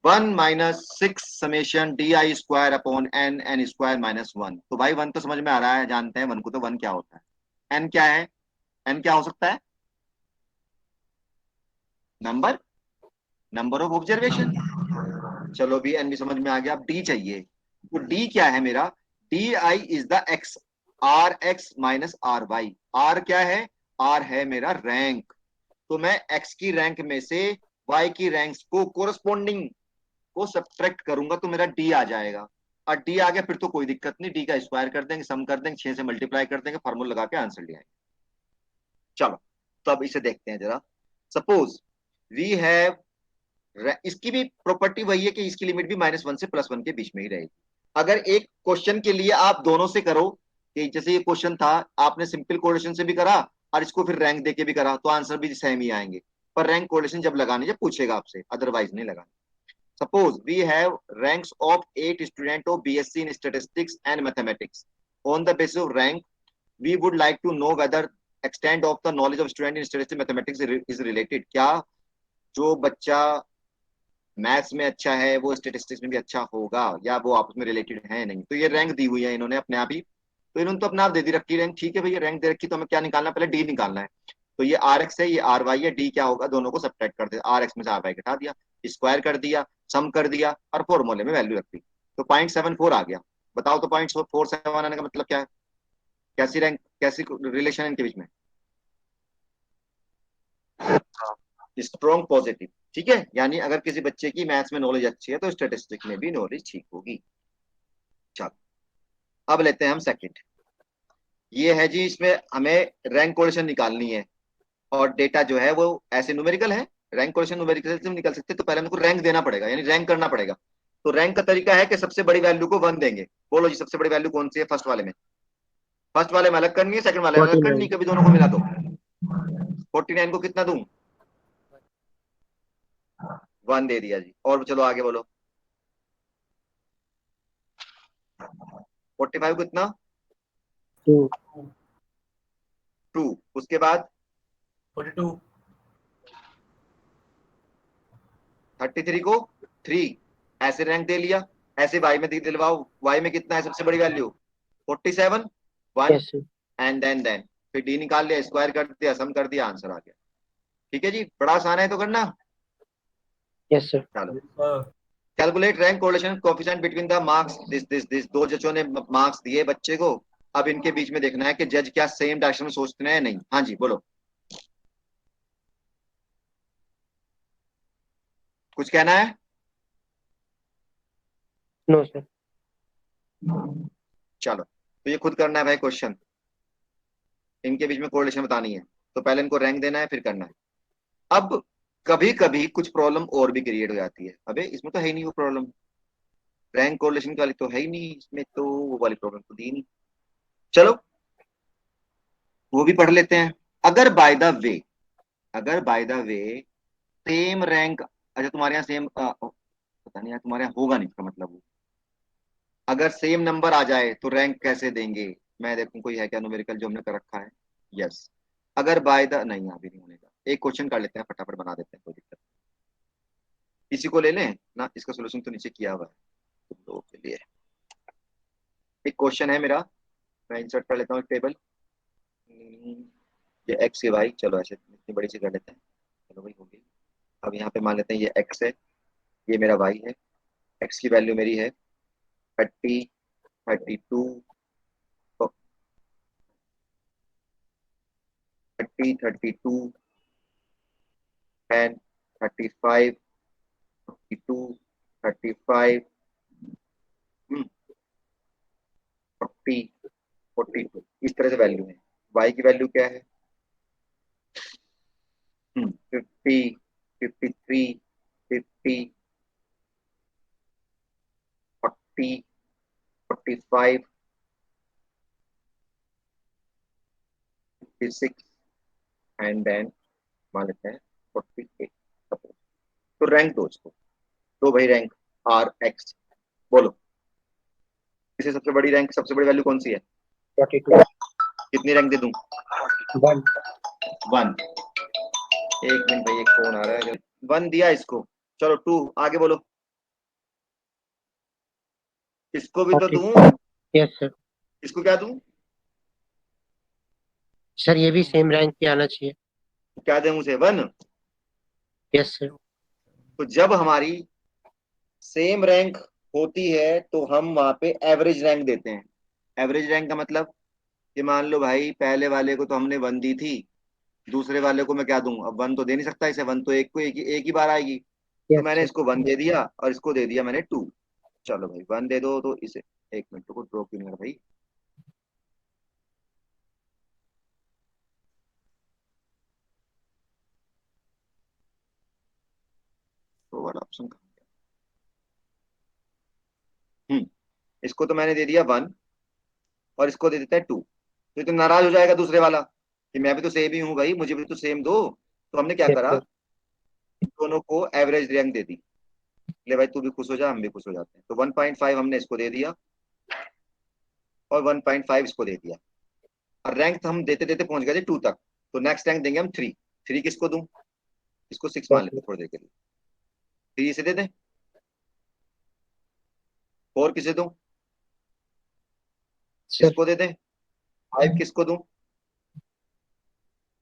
1 - 6 summation DI² upon N N² - 1। तो भाई वन तो समझ में आ रहा है, जानते हैं वन को, तो वन क्या होता है? एन क्या है? एन क्या हो सकता है? Number, number of observation. चलो भी एन भी समझ में आ गया। अब डी चाहिए, तो डी क्या है मेरा? DI is the R x - R y। R क्या है? आर है मेरा रैंक। तो मैं एक्स की रैंक में से वाई की रैंक्स को कोरस्पॉन्डिंग को सब्ट्रैक्ट करूंगा, तो मेरा डी आ जाएगा। और डी आ गया फिर तो कोई दिक्कत नहीं, डी का स्क्वायर कर देंगे, सम कर देंगे, 6 से मल्टीप्लाई कर देंगे, फार्मूला लगा के आंसर ले आएंगे। चलो तो अब इसे देखते हैं जरा। सपोज वी हैव, इसकी भी प्रॉपर्टी वही है कि इसकी लिमिट भी -1 से +1 के बीच में ही रहेगी। अगर एक क्वेश्चन के लिए आप दोनों से करो, कि जैसे ये क्वेश्चन था, आपने सिंपल कोरिलेशन से भी करा और इसको फिर रैंक देके भी करा, तो आंसर भी सेम ही आएंगे। पर रैंक कोरिलेशन जब लगाने, जब पूछेगा आपसे, अदरवाइज नहीं लगाना। Suppose we have ranks of 8 students of BSc in Statistics and Mathematics. On the basis of rank, we would like to know whether extent of the knowledge of student in Statistics and Mathematics is related. क्या जो बच्चा maths में अच्छा है वो statistics में भी अच्छा होगा, या वो आपस में रिलेटेड है नहीं? तो ये रैंक दी हुई है इन्होंने अपने आप ही, तो इन्होंने तो अपने आप दे दी रखी रैंक। ठीक है भैया, रैंक दे रखी तो हमें क्या निकालना है? पहले डी निकालना है। तो ये आर एक्स है, ये आर वाई है, डी क्या होगा? दोनों को सब्ट्रैक्ट कर दिया, आर एक्स में से आर वाई घटा दिया, स्क्वायर कर दिया, सम कर दिया, और फॉर्मूले में वैल्यू रख दी। तो 0.74 आ गया। बताओ तो 0.47 आने का मतलब क्या है? कैसी रैंक, कैसी रिलेशन है इनके बीच में? Strong positive. ठीक है, यानी अगर किसी बच्चे की मैथ्स में नॉलेज अच्छी है तो स्टेटिस्टिक्स में भी नॉलेज ठीक होगी। चलो अब लेते हैं हम सेकंड। ये है जी, इसमें हमें रैंक कोरिलेशन निकालनी है, और डेटा जो है वो ऐसे न्यूमेरिकल है। रैंक कोरिलेशन न्यूमेरिकल से निकल सकते, तो पहले हमको रैंक देना पड़ेगा, यानी रैंक करना पड़ेगा। तो रैंक का तरीका है कि सबसे बड़ी वैल्यू को 1 देंगे। बोलो जी सबसे बड़ी वैल्यू कौन सी है? फर्स्ट वाले में, फर्स्ट वाले में अलग करनी है, सेकंड वाले में अलग करनी 49। है, कभी दोनों को मिला दो। 49 को कितना दूं? 1 दे दिया जी। और चलो आगे बोलो। 45 को कितना? 2। 2। उसके बाद 42। 33 को 3, ऐसे रैंक दे लिया, ऐसे वाई में दिलवाओ, वाई में कितना है सबसे बड़ी value 47 1 yes sir. And then फिर डी निकाल लिया, स्क्वायर कर दिया, सम कर दिया, आंसर आ गया। ठीक है जी, बड़ा आसान है तो करना। Yes sir. चलो, calculate rank correlation coefficient between the marks this दो जजों ने मार्क्स दिए बच्चे को, अब इनके बीच में देखना है कि जज क्या सेम डायरेक्शन में सोचते हैं या नहीं। हाँ जी बोलो, कुछ कहना है? No sir. चलो, तो ये खुद करना है भाई क्वेश्चन, इनके बीच में कोरिलेशन बतानी है, तो पहले इनको रैंक देना है फिर करना है। अब कभी कभी कुछ प्रॉब्लम और भी क्रिएट हो जाती है, अबे इसमें तो है ही नहीं वो प्रॉब्लम, रैंक कोरिलेशन वाली तो है ही नहीं इसमें, तो वो वाली प्रॉब्लम तो दी नहीं। चलो वो भी पढ़ लेते हैं। अगर बाय द वे, अगर by the way same rank, अच्छा तुम्हारे यहाँ सेम पता नहीं यार, तुम्हारे यहाँ होगा नहीं इसका मतलब वो, अगर सेम नंबर आ जाए तो रैंक कैसे देंगे? मैं देखूं कोई है क्या न्यूमेरिकल जो हमने कर रखा है। यस, अगर बाय द, नहीं यहाँ भी नहीं होने का, एक क्वेश्चन कर लेते हैं फटाफट बना देते हैं, कोई दिक्कत नहीं। इसी को ले लें ना, इसका सोल्यूशन तो नीचे किया हुआ है तुम लोगों के लिए। एक क्वेश्चन है मेरा, मैं इंसर्ट कर लेता हूँ एक टेबल। ये एक्स की वाई, चलो ऐसे इतनी बड़ी सी कर लेते हैं, चलो भाई होगी। अब यहाँ पे मान लेते हैं ये एक्स है, ये मेरा वाई है, एक्स की वैल्यू मेरी है 30 32 30 32 10 35 42 35 40 42, इस तरह से वैल्यू है। वाई की वैल्यू क्या है? 50 53 50 40 45 56 एंड देन मान लेते हैं 48 सपोज। तो रैंक दो इसको, दो भाई रैंक आर एक्स, बोलो इसे सबसे बड़ी रैंक, सबसे बड़ी वैल्यू कौन सी है? 42 कितनी रैंक दे दूं? 1। 1। एक मिनट भाई, एक फोन आ रहा है, 1 दिया इसको, चलो 2 आगे बोलो, इसको भी तो 40। दूं, यस सर। इसको क्या दूं? सर ये भी सेम रैंक पे आना चाहिए। क्या दूं उसे? 1। Yes sir. तो जब हमारी सेम रैंक होती है तो हम वहां पे एवरेज रैंक देते हैं। एवरेज रैंक का मतलब कि मान लो भाई पहले वाले को तो हमने 1 दी थी, दूसरे वाले को मैं क्या दूं? अब 1 तो दे नहीं सकता इसे, 1 तो एक को एक ही बार आएगी, तो यस मैंने सर। इसको 1 दे दिया और इसको दे दिया मैंने 2। चलो भाई 1 दे दो तो इसे, एक मिनट को ड्रॉ क्यों नहीं हो रहा भाई, तो वाला ऑप्शन कहाँ गया? इसको तो मैंने दे दिया 1 और इसको दे देता है 2, तो नाराज हो जाएगा दूसरे वाला कि मैं भी तो सेम ही हूँ भाई, मुझे भी तो सेम दो। तो हमने क्या यस करा, सर। इन दोनों को एवरेज रैंक दे दी, ले भाई तू भी खुश हो जा हम भी खुश हो जाते हैं। तो 1.5 हमने इसको दे दिया और 1.5 इसको दे दिया, और रैंक हम देते देते पहुंच गए थे 2 तक, तो नेक्स्ट रैंक देंगे हम 3। 3 किसको दूं? इसको 6 मान यस लेते सर। हैं थोड़ी देर के लिए, 3 इसे दे दें, 4 किसे दूं? सर इसको दे दें, 5 किसको दूं?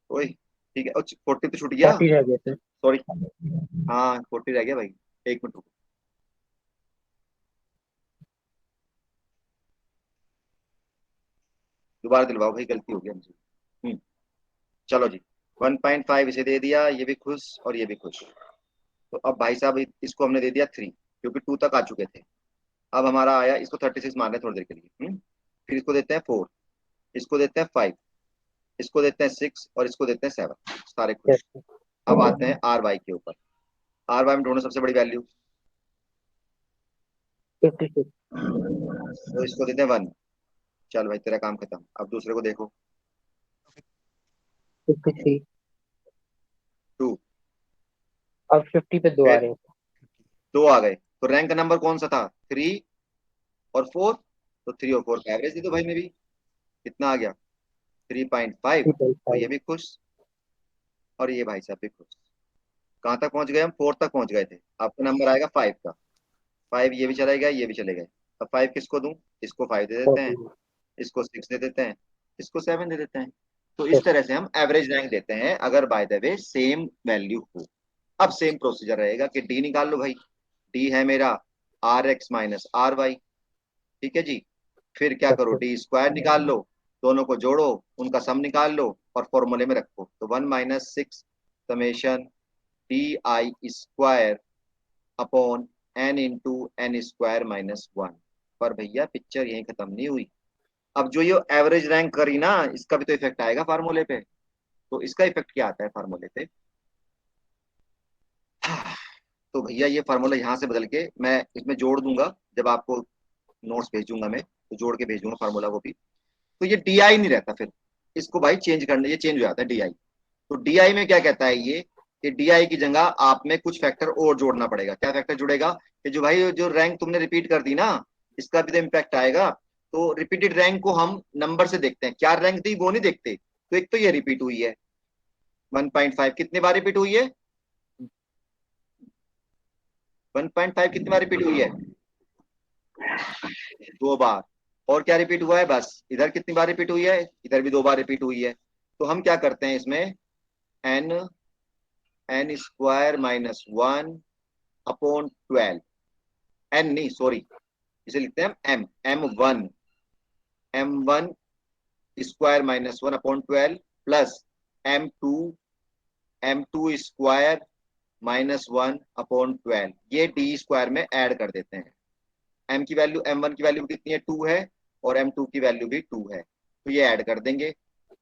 ओए ठीक है, 40 तो छूट गया, 40 रह गया सर। सॉरी, हाँ 40 रह गया भाई, एक मिनट रुको, दोबारा दिलवाओ भाई, गलती हो गई हमसे। चलो जी, 1.5 इसे दे दिया, ये भी खुश और ये भी खुश। तो अब भाई साहब इसको हमने दे दिया 3, क्योंकि 2 तक आ चुके थे। अब हमारा आया, इसको 36 मान रहे हैं थोड़ी देर के लिए। फिर इसको देते हैं 4, इसको देते हैं 5, इसको देते हैं 6 और इसको देते हैं 7, सारे यस खुश। सर। अब आते हैं आर वाई के ऊपर, आर वाई में ढूंढो सबसे बड़ी वैल्यू, 56। तो इसको देते हैं 1। चल भाई तेरा काम खत्म, अब दूसरे को देखो, 53। 2, अब 50 पे 2 आ फिर रहे हैं। 2 आ गए, तो रैंक नंबर कौन सा था? 3 और 4, तो 3 और 4 का एवरेज दे दो भाई में भी, कितना आ गया? 3.5। तो 3.5। ये भी खुश और ये भाई साहब भी खुश। कहाँ तक पहुंच गए हम? 4 तक पहुंच गए थे, आपका नंबर आएगा 5 का। 5 ये भी चला गया, ये भी चले गए। अब 5 किसको दूं? इसको 5 दे देते हैं, इसको 6 दे देते हैं, इसको 7 दे देते हैं। तो इस तरह से हम एवरेज रैंक देते हैं अगर by the way same value हो। अब सेम प्रोसीजर रहेगा कि डी निकाल लो भाई। डी है मेरा RX-RY, ठीक है जी। फिर क्या करो, डी स्क्वायर निकाल लो, दोनों को जोड़ो, उनका सम निकाल लो और फॉर्मूले में रखो। तो 1 - 6 summation DI square upon n into n square -1। पर भैया पिक्चर यहीं खत्म नहीं हुई। अब जो ये एवरेज रैंक करी ना, इसका भी तो इफेक्ट आएगा फार्मूले पे। तो इसका इफेक्ट क्या आता है फार्मूले पे? तो भैया ये फार्मूला यहाँ से बदल के मैं इसमें जोड़ दूंगा, जब आपको नोट्स भेजूंगा मैं तो जोड़ के भेजूंगा फार्मूला वो भी। तो ये DI नहीं रहता, फिर इसको भाई चेंज करना, ये चेंज हो जाता है DI। तो DI में क्या कहता है ये कि DI की जगह आप में कुछ फैक्टर और जोड़ना पड़ेगा। क्या फैक्टर जुड़ेगा? कि जो भाई जो रैंक तुमने रिपीट कर दी ना, इसका भी तो इम्पैक्ट आएगा। तो रिपीटेड रैंक को हम नंबर से देखते हैं, क्या रैंक दी वो नहीं देखते। तो एक तो ये रिपीट हुई है 1.5, कितनी बार रिपीट हुई है? 1.5 कितनी बार रिपीट हुई है? 2 बार। और क्या रिपीट हुआ है? बस इधर कितनी बार रिपीट हुई है? इधर भी 2 बार रिपीट हुई है। तो हम क्या करते हैं इसमें, n स्क्वायर -1 अपॉन 12, n नहीं सॉरी, इसे लिखते हैं हम m1 square -1 upon 12 plus m2 square -1 upon 12, ये d स्क्वायर में ऐड कर देते हैं। m की वैल्यू, m1 की वैल्यू कितनी है? 2 है, और m2 की वैल्यू भी 2 है। तो ये ऐड कर देंगे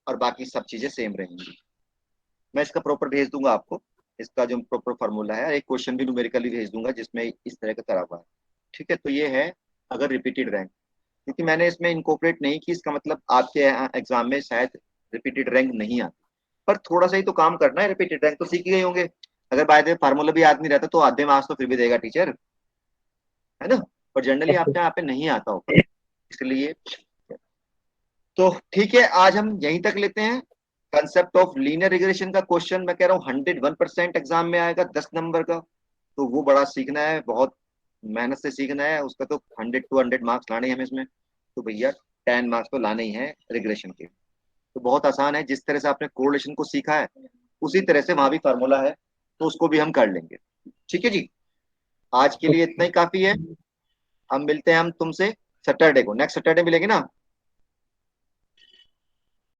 और बाकी सब चीजें सेम रहेंगी। मैं इसका प्रॉपर भेज दूंगा आपको, इसका जो प्रॉपर फार्मूला है, एक क्वेश्चन भी न्यूमेरिकली भेज दूंगा जिसमें इस तरह का करा हुआ है। ठीक है, तो ये है अगर रिपीटेड रैंक। क्योंकि मैंने इसमें इनकॉर्पोरेट नहीं की, इसका मतलब आपके एग्जाम में शायद रिपीटेड रैंक नहीं आती, पर थोड़ा सा ही तो काम करना है। रिपीटेड रैंक तो सीख ही गए होंगे। अगर बाय द वे फार्मूला भी याद नहीं रहता तो आधे मार्क्स तो फिर भी देगा टीचर, है ना। पर जनरली आपने यहाँ पे नहीं आता होगा, इसलिए। तो ठीक है, आज हम यहीं तक लेते हैं। कंसेप्ट ऑफ लीनियर रिग्रेशन का क्वेश्चन मैं कह रहा हूँ 101% एग्जाम में आएगा, 10 नंबर का। तो वो बड़ा सीखना है, बहुत मेहनत से सीखना है उसका। तो 100 to 100 मार्क्स लाने हैं हमें इसमें। तो भैया 10 मार्क्स तो लाने ही है रिग्रेशन के। तो बहुत आसान है, जिस तरह से आपने कोरिलेशन को सीखा है उसी तरह से वहां भी फार्मूला है, तो उसको भी हम कर लेंगे। ठीक है जी, आज के लिए इतना ही काफी है। हम मिलते हैं हम तुमसे सैटरडे को, नेक्स्ट सैटरडे मिलेंगे ना।